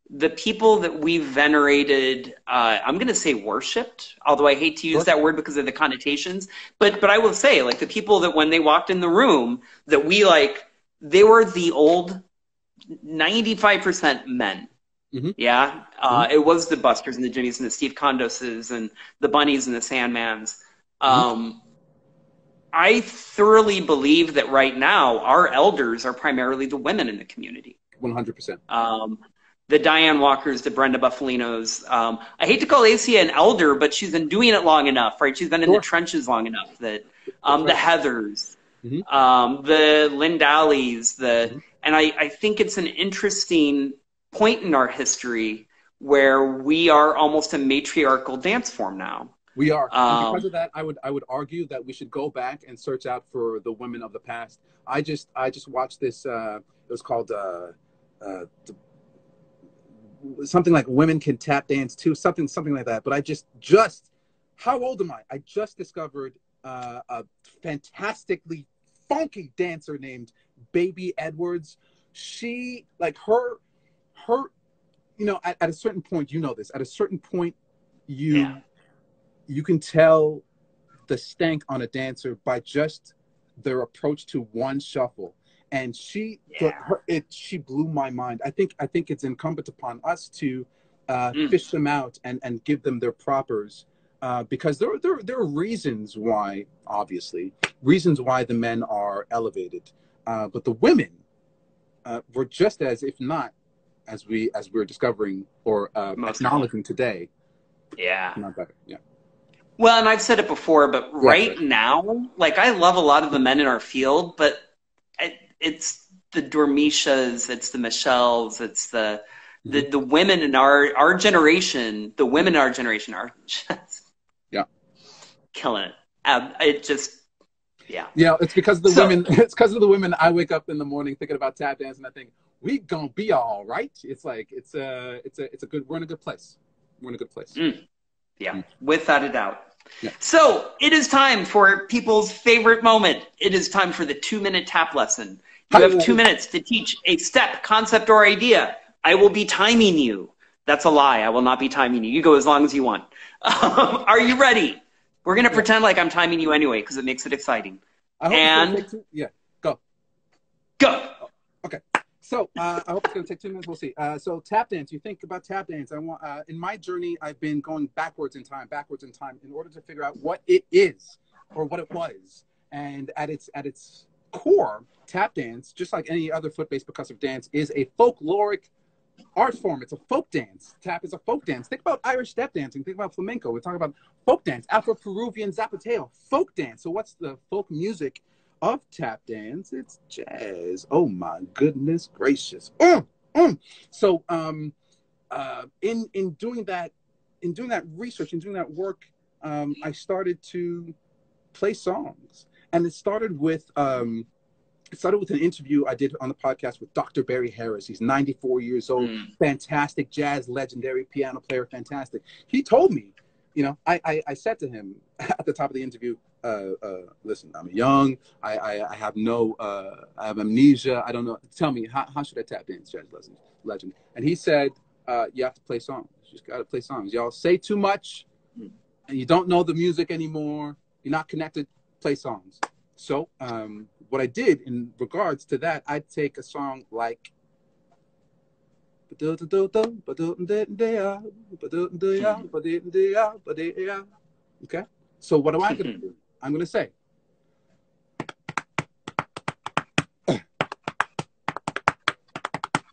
the people that we venerated, I'm going to say worshipped, although I hate to use that word because of the connotations, but I will say, like, the people that when they walked in the room, that we, like, they were the old 95% men. It was the Busters and the Jimmys and the Steve Condoses and the Bunnies and the Sandmans. I thoroughly believe that right now our elders are primarily the women in the community.
100%.
The Diane Walkers, the Brenda Buffalinos. I hate to call Acia an elder, but she's been doing it long enough, right? She's been in the trenches long enough that the Heathers, the Lindallies, and I think it's an interesting point in our history where we are almost a matriarchal dance form now.
We are. And because of that, I would argue that we should go back and search out for the women of the past. I just watched this. It was called something like "Women Can Tap Dance Too," something like that. But I just how old am I? I just discovered a fantastically funky dancer named Baby Edwards. She, like, her, you know, at a certain point, you know this. At a certain point, you can tell the stank on a dancer by just their approach to one shuffle. And she blew my mind. I think it's incumbent upon us to fish them out and give them their propers, because there are reasons why, obviously, the men are elevated, but the women were just as, if not, as we're discovering or acknowledging today.
Yeah.
Not better. Yeah.
Well, and I've said it before, but right now, like, I love a lot of the men in our field, but it's the Dormishas, it's the Michelles, it's the women in our generation. The women in our generation are just killing it. It just
it's because of the women. It's because of the women. I wake up in the morning thinking about tap dance, and I think we gonna be all right. It's like it's a good. We're in a good place. We're in a good place.
Yeah, without a doubt.
Yeah.
So it is time for people's favorite moment. It is time for the 2-minute tap lesson. You have 2 minutes to teach a step, concept, or idea. I will be timing you. That's a lie. I will not be timing you. You go as long as you want. Are you ready? We're going to pretend like I'm timing you anyway, because it makes it exciting.
Go.
Go.
Okay. So I hope it's going to take 2 minutes. We'll see. So tap dance. You think about tap dance. I want in my journey, I've been going backwards in time, in order to figure out what it is or what it was. And at its core, tap dance, just like any other foot-based percussive dance, is a folkloric art form. It's a folk dance. Tap is a folk dance. Think about Irish step dancing. Think about flamenco. We're talking about folk dance. Afro-Peruvian zapateo, folk dance. So what's the folk music of tap dance? It's jazz. Oh my goodness gracious. So in doing that research, in doing that work, I started to play songs, and it started with an interview I did on the podcast with Dr. Barry Harris. He's 94 years old, fantastic jazz, legendary piano player, fantastic. He told me, you know, I said to him at the top of the interview, listen, I'm young. I have I have amnesia. I don't know. Tell me, how should I tap dance, jazz legend? And he said, you have to play songs. You just got to play songs. Y'all say too much, and you don't know the music anymore. You're not connected. Play songs. So what I did in regards to that, I'd take a song like, okay? So what am I going to do? I'm going to say,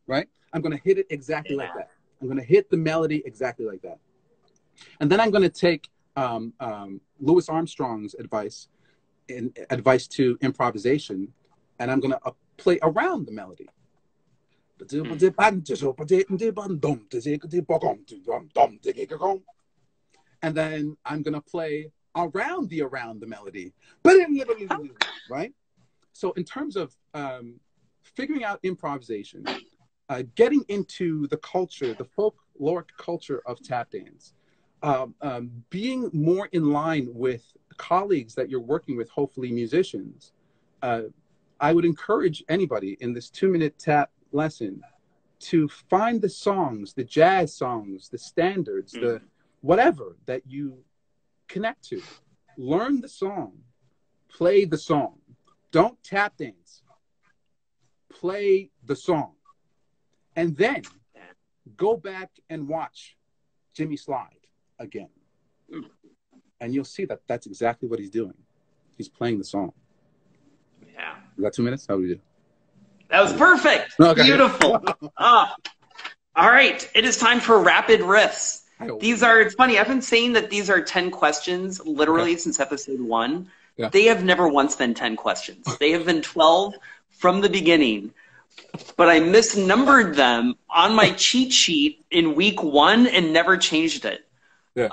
right? I'm going to hit it exactly like that. I'm going to hit the melody exactly like that. And then I'm going to take Louis Armstrong's advice to improvisation, and I'm going to play around the melody. And then I'm going to play around the melody. Right? So in terms of figuring out improvisation, getting into the culture, the folkloric culture of tap dance, being more in line with colleagues that you're working with, hopefully musicians, I would encourage anybody in this 2-minute tap lesson to find the songs, the jazz songs, the standards, the whatever that you connect to. Learn the song, play the song. Don't tap dance. Play the song. And then go back and watch Jimmy Slide again. And you'll see that that's exactly what he's doing. He's playing the song.
Yeah.
You got 2 minutes? How do we do?
That was perfect. Okay. Beautiful. All right. It is time for rapid riffs. It's funny. I've been saying that these are 10 questions literally since episode 1. Yeah. They have never once been 10 questions. They have been 12 from the beginning. but I misnumbered them on my cheat sheet in week 1 and never changed it.
Yeah.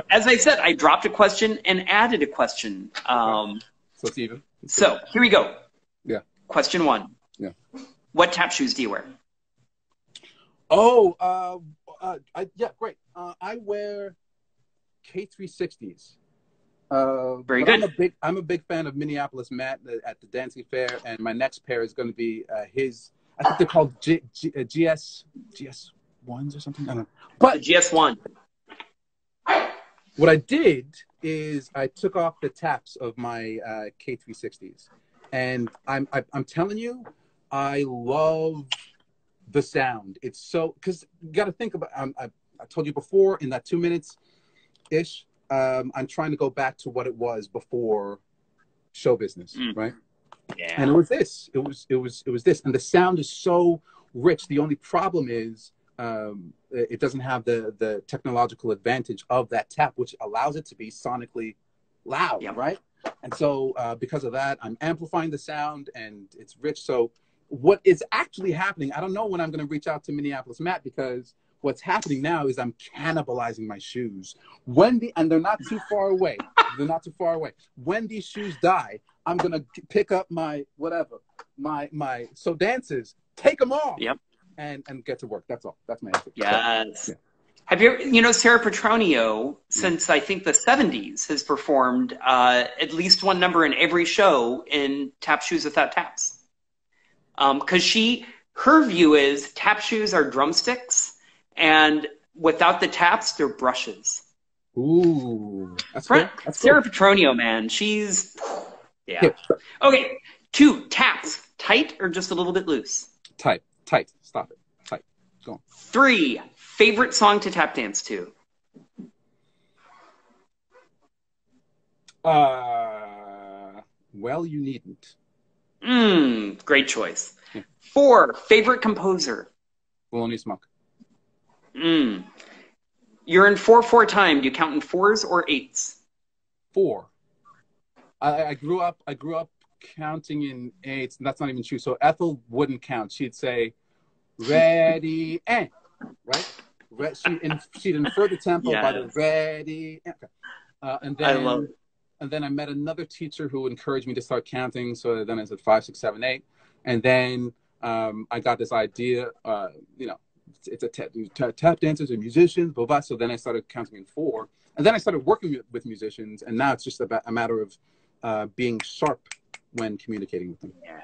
As I said, I dropped a question and added a question.
So it's even.
So here we go.
Yeah.
Question 1.
Yeah.
What tap shoes do you wear?
Oh, yeah, great. I wear K360s.
Very good.
I'm a big fan of Minneapolis Matt at the Dancing Fair, and my next pair is going to be his. I think they're called GS ones or something. I don't know. But
the GS1.
What I did is I took off the taps of my K360s, and I'm telling you, I love the sound. It's so, because you got to think about. I told you before in that 2 minutes ish. I'm trying to go back to what it was before show business, right?
Yeah.
And it was this. It was this, and the sound is so rich. The only problem is it doesn't have the technological advantage of that tap, which allows it to be sonically loud, right? And so because of that, I'm amplifying the sound, and it's rich. So what is actually happening? I don't know when I'm going to reach out to Minneapolis Matt, because what's happening now is I'm cannibalizing my shoes. And they're not too far away. They're not too far away. When these shoes die, I'm gonna pick up my so dances, take them off, and get to work. That's all. That's my answer.
Yes.
So, yeah.
Have you Sarah Petronio, since I think the 70s, has performed at least one number in every show in Tap Shoes Without Taps. Because her view is tap shoes are drumsticks, and without the taps, they're brushes.
Ooh, that's cool.
Sarah Petronio, man, she's Okay, 2 taps, tight or just a little bit loose?
Tight. Stop it. Tight. Go on.
3 favorite song to tap dance to?
Well, You Needn't.
Great choice. 4 favorite composer?
Thelonious Monk.
You're in 4/4 time. Do you count in 4s or 8s?
4. I grew up counting in 8s, and that's not even true. So Ethel wouldn't count. She'd say, "Ready and," right? She'd infer the tempo by the ready and. And then
I love it.
And then I met another teacher who encouraged me to start counting. So then I said 5, 6, 7, 8, and then I got this idea. It's a tap dancers and musicians, blah, blah. So then I started counting in 4, and then I started working with musicians, and now it's just a matter of being sharp when communicating with them. Yeah.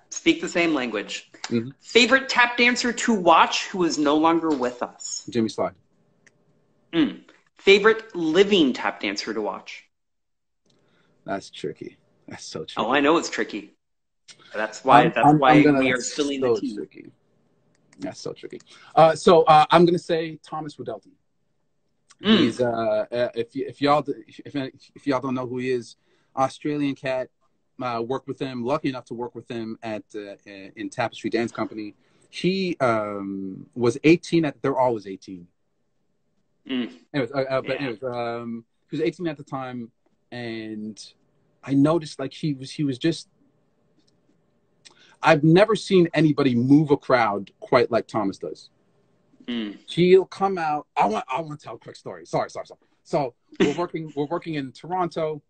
Speak the same language. Favorite tap dancer to watch who is no longer with us?
Jimmy Slide.
Favorite living tap dancer to watch?
That's tricky. That's so tricky.
Oh, I know it's tricky. That's why we are still in the team.
Tricky. That's so tricky. So I'm gonna say Thomas Rudelton. He's if y'all don't know who he is, Australian cat. Worked with him. Lucky enough to work with him in Tapestry Dance Company. He was 18 they're always 18. Anyways, he was 18 at the time, and I noticed like he was just. I've never seen anybody move a crowd quite like Thomas does. He'll come out. I want to tell a quick story. Sorry. So we're working in Toronto,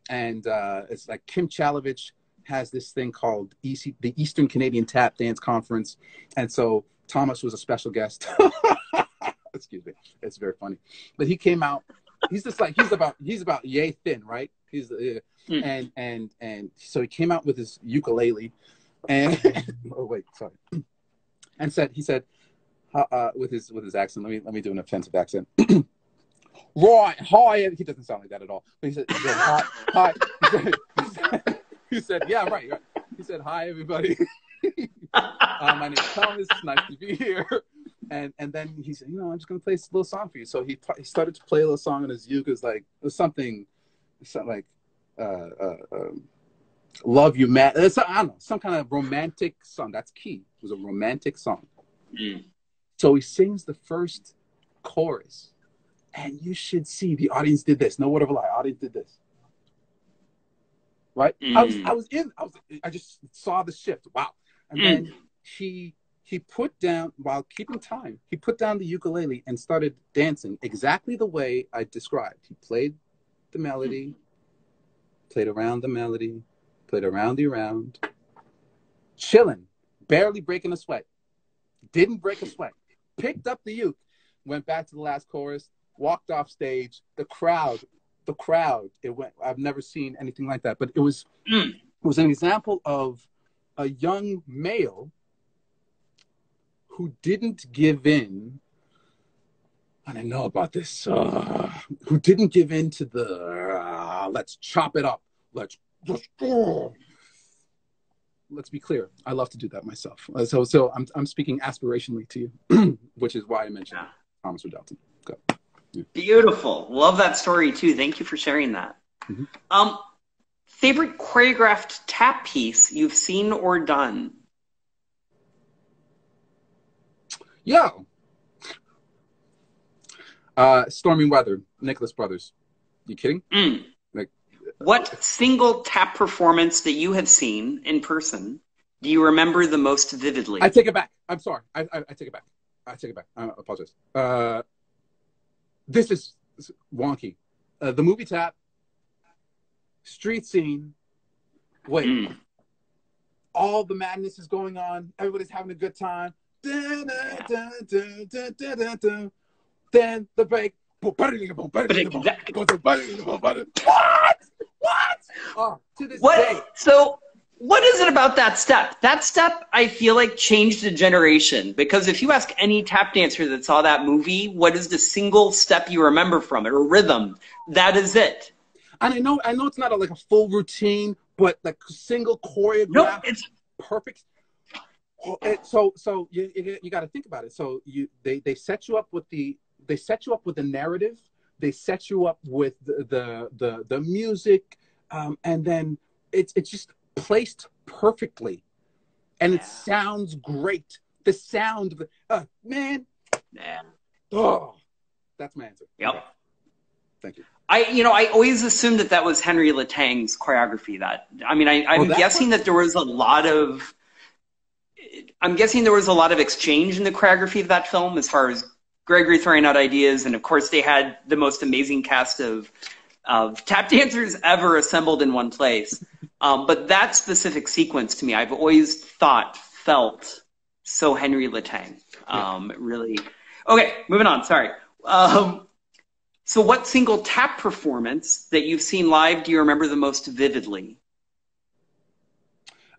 and it's like Kim Chalovich has this thing called the Eastern Canadian Tap Dance Conference, and so Thomas was a special guest. Excuse me, it's very funny. But he came out. He's just like he's about yay thin, right? And so he came out with his ukulele, and and he said with his accent. Let me do an offensive accent. Right, hi. He doesn't sound like that at all. But he said hi. He said, yeah, right. He said, hi, everybody. My name is Thomas. It's nice to be here. And then he said, I'm just going to play this little song for you. So he started to play a little song on his uke. It was something like Love You, Matt. I don't know, some kind of romantic song. That's key. It was a romantic song. So he sings the first chorus. And you should see the audience did this. No word of a lie. Audience did this. right?
Mm.
I just saw the shift. Wow. And then he put down, while keeping time, he put down the ukulele and started dancing exactly the way I described. He played the melody, played around the melody, played around the around, chilling, barely breaking a sweat. Didn't break a sweat. Picked up the uke, went back to the last chorus, walked off stage. The crowd, it went. I've never seen anything like that. But it was an example of a young male who didn't give in. And I know about this. Who didn't give in to the let's chop it up. Let's be clear. I love to do that myself. So I'm speaking aspirationally to you, which is why I mentioned Thomas Dalton. Go. Yeah.
Beautiful. Love that story too. Thank you for sharing that. Mm-hmm. Favorite choreographed tap piece you've seen or done?
Yeah. Stormy Weather, Nicholas Brothers. You kidding? Like,
what single tap performance that you have seen in person do you remember the most vividly?
I take it back. I'm sorry. I take it back. I take it back. I apologize. This is wonky. The movie Tap, street scene. Wait. All the madness is going on. Everybody's having a good time. Then the break. What? Oh, to this day.
So what is it about that step? That step, I feel like, changed a generation. Because if you ask any tap dancer that saw that movie, what is the single step you remember from it, or rhythm? That is it.
And I know it's not like a full routine, but like single choreograph.
No, it's
perfect. So you got to think about it. So they set you up with the narrative. They set you up with the music, and then it's just placed perfectly, and it sounds great. The sound of man.
Yeah.
Oh, that's my answer.
Yep.
Okay. Thank you.
I always assumed that was Henry Latang's choreography. I'm guessing that there was a lot of. I'm guessing there was a lot of exchange in the choreography of that film, as far as Gregory throwing out ideas, and of course they had the most amazing cast of tap dancers ever assembled in one place. But that specific sequence, to me, I've always felt so Henry Latang. Really. Okay, moving on. Sorry. So what single tap performance that you've seen live do you remember the most vividly?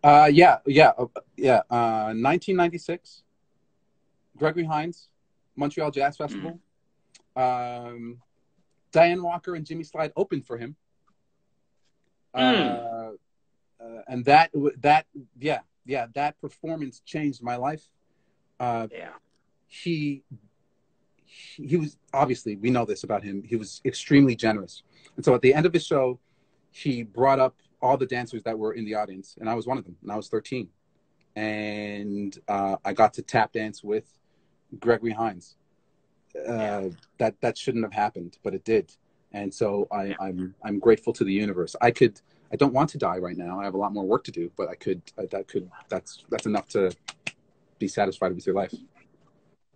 1996. Gregory Hines, Montreal Jazz Festival. Diane Walker and Jimmy Slide opened for him. And that performance changed my life. He was, obviously, we know this about him, he was extremely generous. And so at the end of the show, he brought up all the dancers that were in the audience, and I was one of them, and I was 13. And I got to tap dance with Gregory Hines. That shouldn't have happened, but it did. And so I'm grateful to the universe. I don't want to die right now. I have a lot more work to do, but that's enough to be satisfied with your life.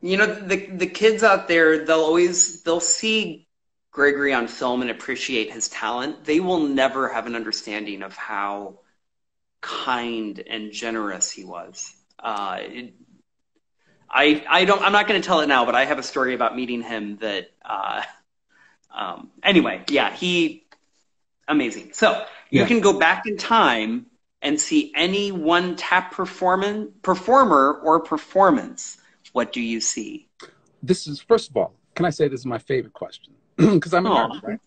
The kids out there, they'll see Gregory on film and appreciate his talent. They will never have an understanding of how kind and generous he was. I'm not going to tell it now, but I have a story about meeting him that, anyway, he, amazing. So you can go back in time and see any one tap performer or performance. What do you see?
This is, first of all, can I say this is my favorite question? Because I'm a nerd, right?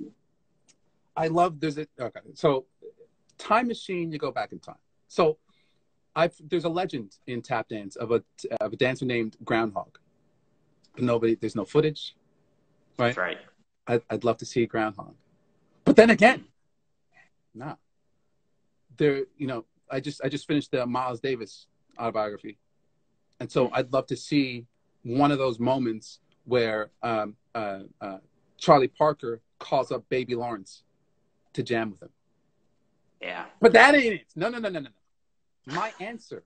I love, so time machine, you go back in time. So there's a legend in tap dance of a dancer named Groundhog. But there's no footage, right?
That's right.
I'd love to see a Groundhog. But then again, I just finished the Miles Davis autobiography. And so I'd love to see one of those moments where Charlie Parker calls up Baby Lawrence to jam with him.
Yeah.
But that ain't it. No, no, no, no, no, no. My answer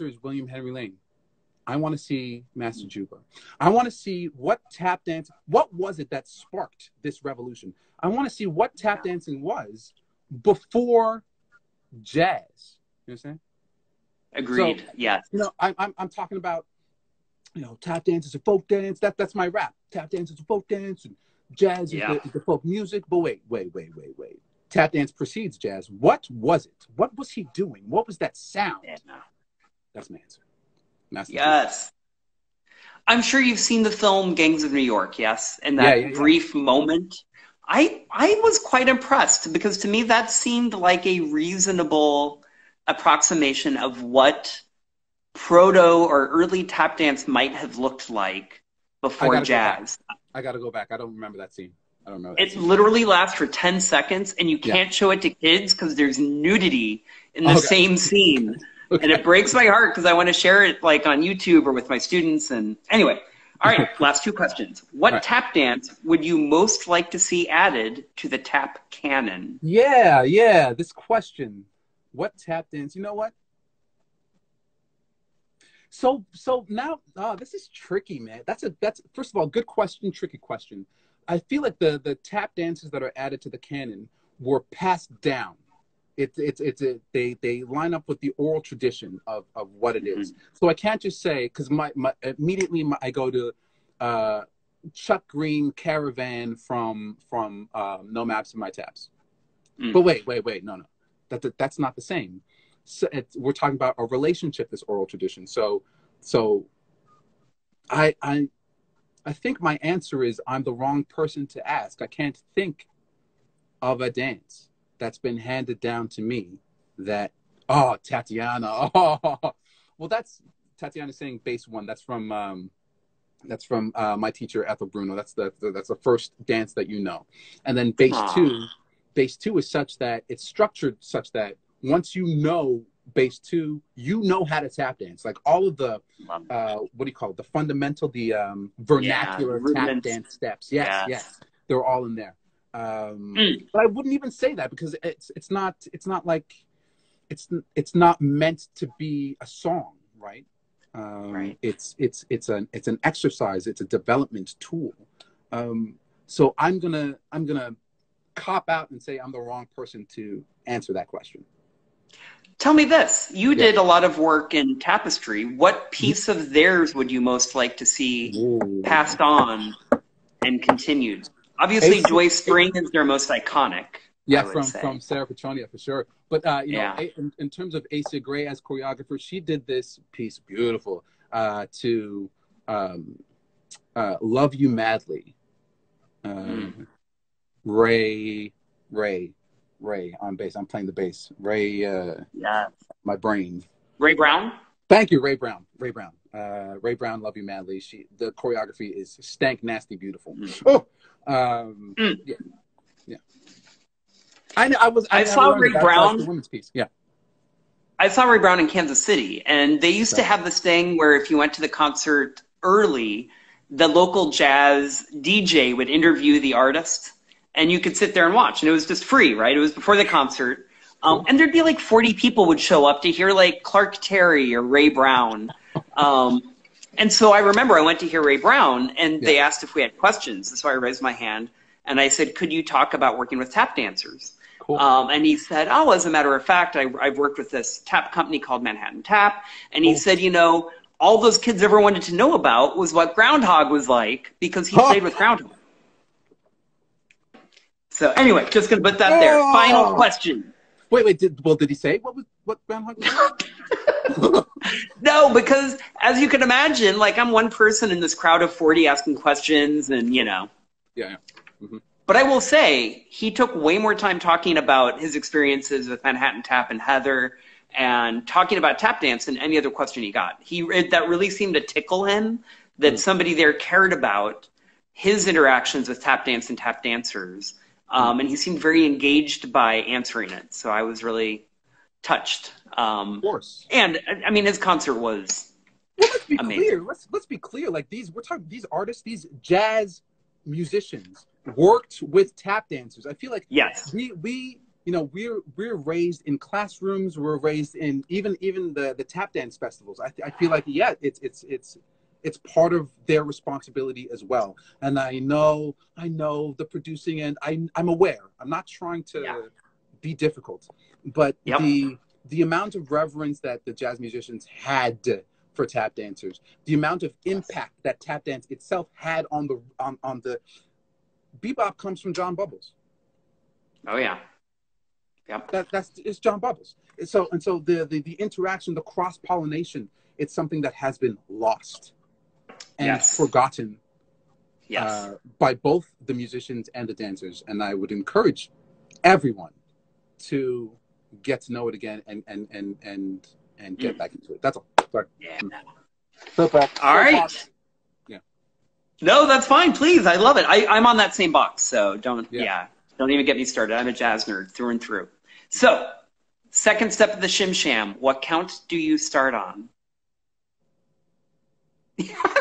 is William Henry Lane. I want to see Master Juba. I want to see what tap dance, what was it that sparked this revolution? I want to see what tap dancing was before jazz. You understand?
Agreed.
So,
Yes.
you know, I'm talking about, you know, tap dance is a folk dance. That's my rap. Tap dance is a folk dance, and jazz is the folk music. But wait. Tap dance precedes jazz. What was it? What was he doing? What was that sound?
Yeah.
That's my answer. Master
Yes. I'm sure you've seen the film Gangs of New York, yes? And that brief moment. I was quite impressed because to me that seemed like a reasonable approximation of what proto or early tap dance might have looked like before jazz.
I got to go back. I don't remember that scene. I don't know.
It literally lasts for 10 seconds and you can't show it to kids because there's nudity in the same scene. Okay. And it breaks my heart because I want to share it like on YouTube or with my students. And anyway, all right, last two questions. What tap dance would you most like to see added to the tap canon?
Yeah, this question. What tap dance? You know what? So now, this is tricky, man. That's first of all, good question, tricky question. I feel like the tap dances that are added to the canon were passed down. They line up with the oral tradition of what it is. So I can't just say, because immediately I go to Chuck Green Caravan from No Maps in My Taps. But wait, no, that's not the same. So we're talking about a relationship, this oral tradition. So I think my answer is I'm the wrong person to ask. I can't think of a dance that's been handed down to me that, Tatiana. Well, that's Tatiana saying base one. That's from my teacher, Ethel Bruno. That's the first dance that you know. And then base two is such that it's structured such that once you know base two, you know how to tap dance. Like all of the, what do you call it? The fundamental, the vernacular tap dance steps. Yes. They're all in there. But I wouldn't even say that because it's not like it's not meant to be a song, right? It's an exercise. It's a development tool. So I'm gonna cop out and say I'm the wrong person to answer that question.
Tell me this. You did a lot of work in Tapestry. What piece of theirs would you most like to see passed on and continued? Obviously, Joy Spring is their most iconic.
Yeah, from Sarah Petronia for sure. But you know, in terms of Asa Gray as choreographer, she did this piece beautiful to "Love You Madly." Ray on bass. I'm playing the bass. Ray. My brain.
Ray Brown.
Thank you, Ray Brown. Ray Brown, Love You Madly. The choreography is stank, nasty, beautiful. Yeah. I
saw Ray Brown.
The women's piece. Yeah.
I saw Ray Brown in Kansas City, and they used to have this thing where if you went to the concert early, the local jazz DJ would interview the artist, and you could sit there and watch, and it was just free, right? It was before the concert. And there'd be like 40 people would show up to hear like Clark Terry or Ray Brown. And so I remember I went to hear Ray Brown and they asked if we had questions. So I raised my hand and I said, could you talk about working with tap dancers?
Cool.
And he said, oh, as a matter of fact, I've worked with this tap company called Manhattan Tap. And he said, you know, all those kids ever wanted to know about was what Groundhog was like because he played with Groundhog. So anyway, just going to put that there. Final question.
Wait, did he say what Groundhog was?
No, because as you can imagine, like I'm one person in this crowd of 40 asking questions and, you know.
Yeah. Mm-hmm.
But I will say he took way more time talking about his experiences with Manhattan Tap and Heather and talking about tap dance than any other question he got. That really seemed to tickle him that somebody there cared about his interactions with tap dance and tap dancers. And he seemed very engaged by answering it. So I was really touched.
Of course.
And I mean, his concert was
let's be
amazing.
clear. Let's be clear. Like we're talking these artists, these jazz musicians. worked with tap dancers. I feel like
Yes.
we you know, we're raised in classrooms. We're raised in even the tap dance festivals. I feel like, yeah, it's part of their responsibility as well. And I know the producing end. I'm aware. I'm not trying to be difficult, but the amount of reverence that the jazz musicians had for tap dancers, the amount of impact that tap dance itself had on the bebop comes from John Bubbles.
Oh yeah. Yep.
It's John Bubbles. So the interaction, the cross pollination, it's something that has been lost and forgotten by both the musicians and the dancers. And I would encourage everyone to get to know it again and get back into it. That's all. Sorry.
Yeah.
All
right.
Yeah.
No, that's fine. Please, I love it. I'm on that same box, so don't even get me started. I'm a jazz nerd through and through. So, second step of the Shim Sham. What count do you start on?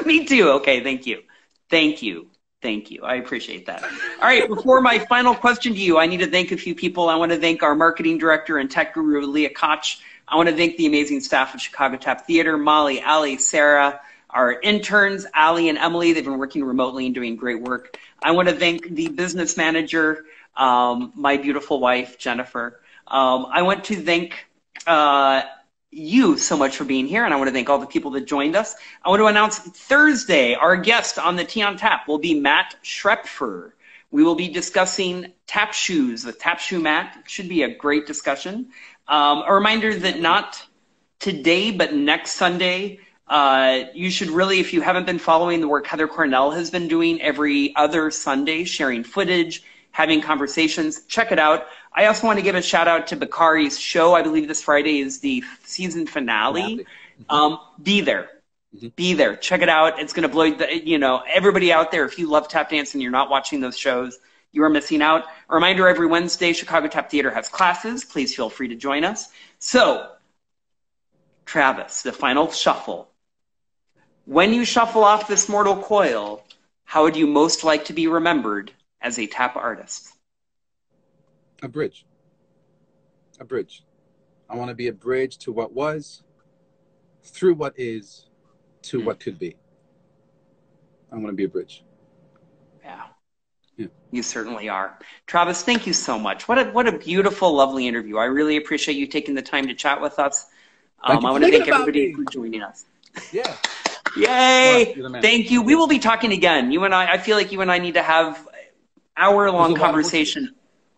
Me too. Okay, thank you. Thank you. Thank you. I appreciate that. All right, before my final question to you, I need to thank a few people. I want to thank our marketing director and tech guru, Leah Koch. I want to thank the amazing staff of Chicago Tap Theater, Molly, Ali, Sarah, our interns, Ali and Emily. They've been working remotely and doing great work. I want to thank the business manager, my beautiful wife, Jennifer. I want to thank you so much for being here, and I want to thank all the people that joined us. I want to announce Thursday, our guest on the Tea on Tap will be Matt Schrepfer. We will be discussing tap shoes with Tap Shoe Matt. It should be a great discussion. A reminder that not today, but next Sunday, you should really, if you haven't been following the work Heather Cornell has been doing every other Sunday, sharing footage, having conversations, check it out. I also want to give a shout out to Bakari's show. I believe this Friday is the season finale. Be there. Be there. Check it out. It's going to blow everybody out there. If you love tap dance and you're not watching those shows, you are missing out. A reminder, every Wednesday, Chicago Tap Theater has classes. Please feel free to join us. So, Travis, the final shuffle. When you shuffle off this mortal coil, how would you most like to be remembered as a tap artist?
A bridge. A bridge. I want to be a bridge to what was, through what is, to what could be. I want to be a bridge. Yeah.
You certainly are. Travis, thank you so much. What a beautiful, lovely interview. I really appreciate you taking the time to chat with us. I want to thank everybody for joining us.
Yeah.
Yay! Thank you. We will be talking again. You and I feel like you and I need to have hour-long conversation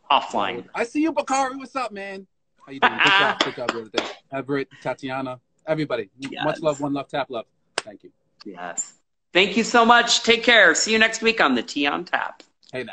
offline.
I see you, Bakari. What's up, man? How you doing? Good job the other day. Everett, Tatiana, everybody.
Yes.
Much love, one love, tap love. Thank you.
Yes. Thank you so much. Take care. See you next week on the Tea on Tap.
Hey now.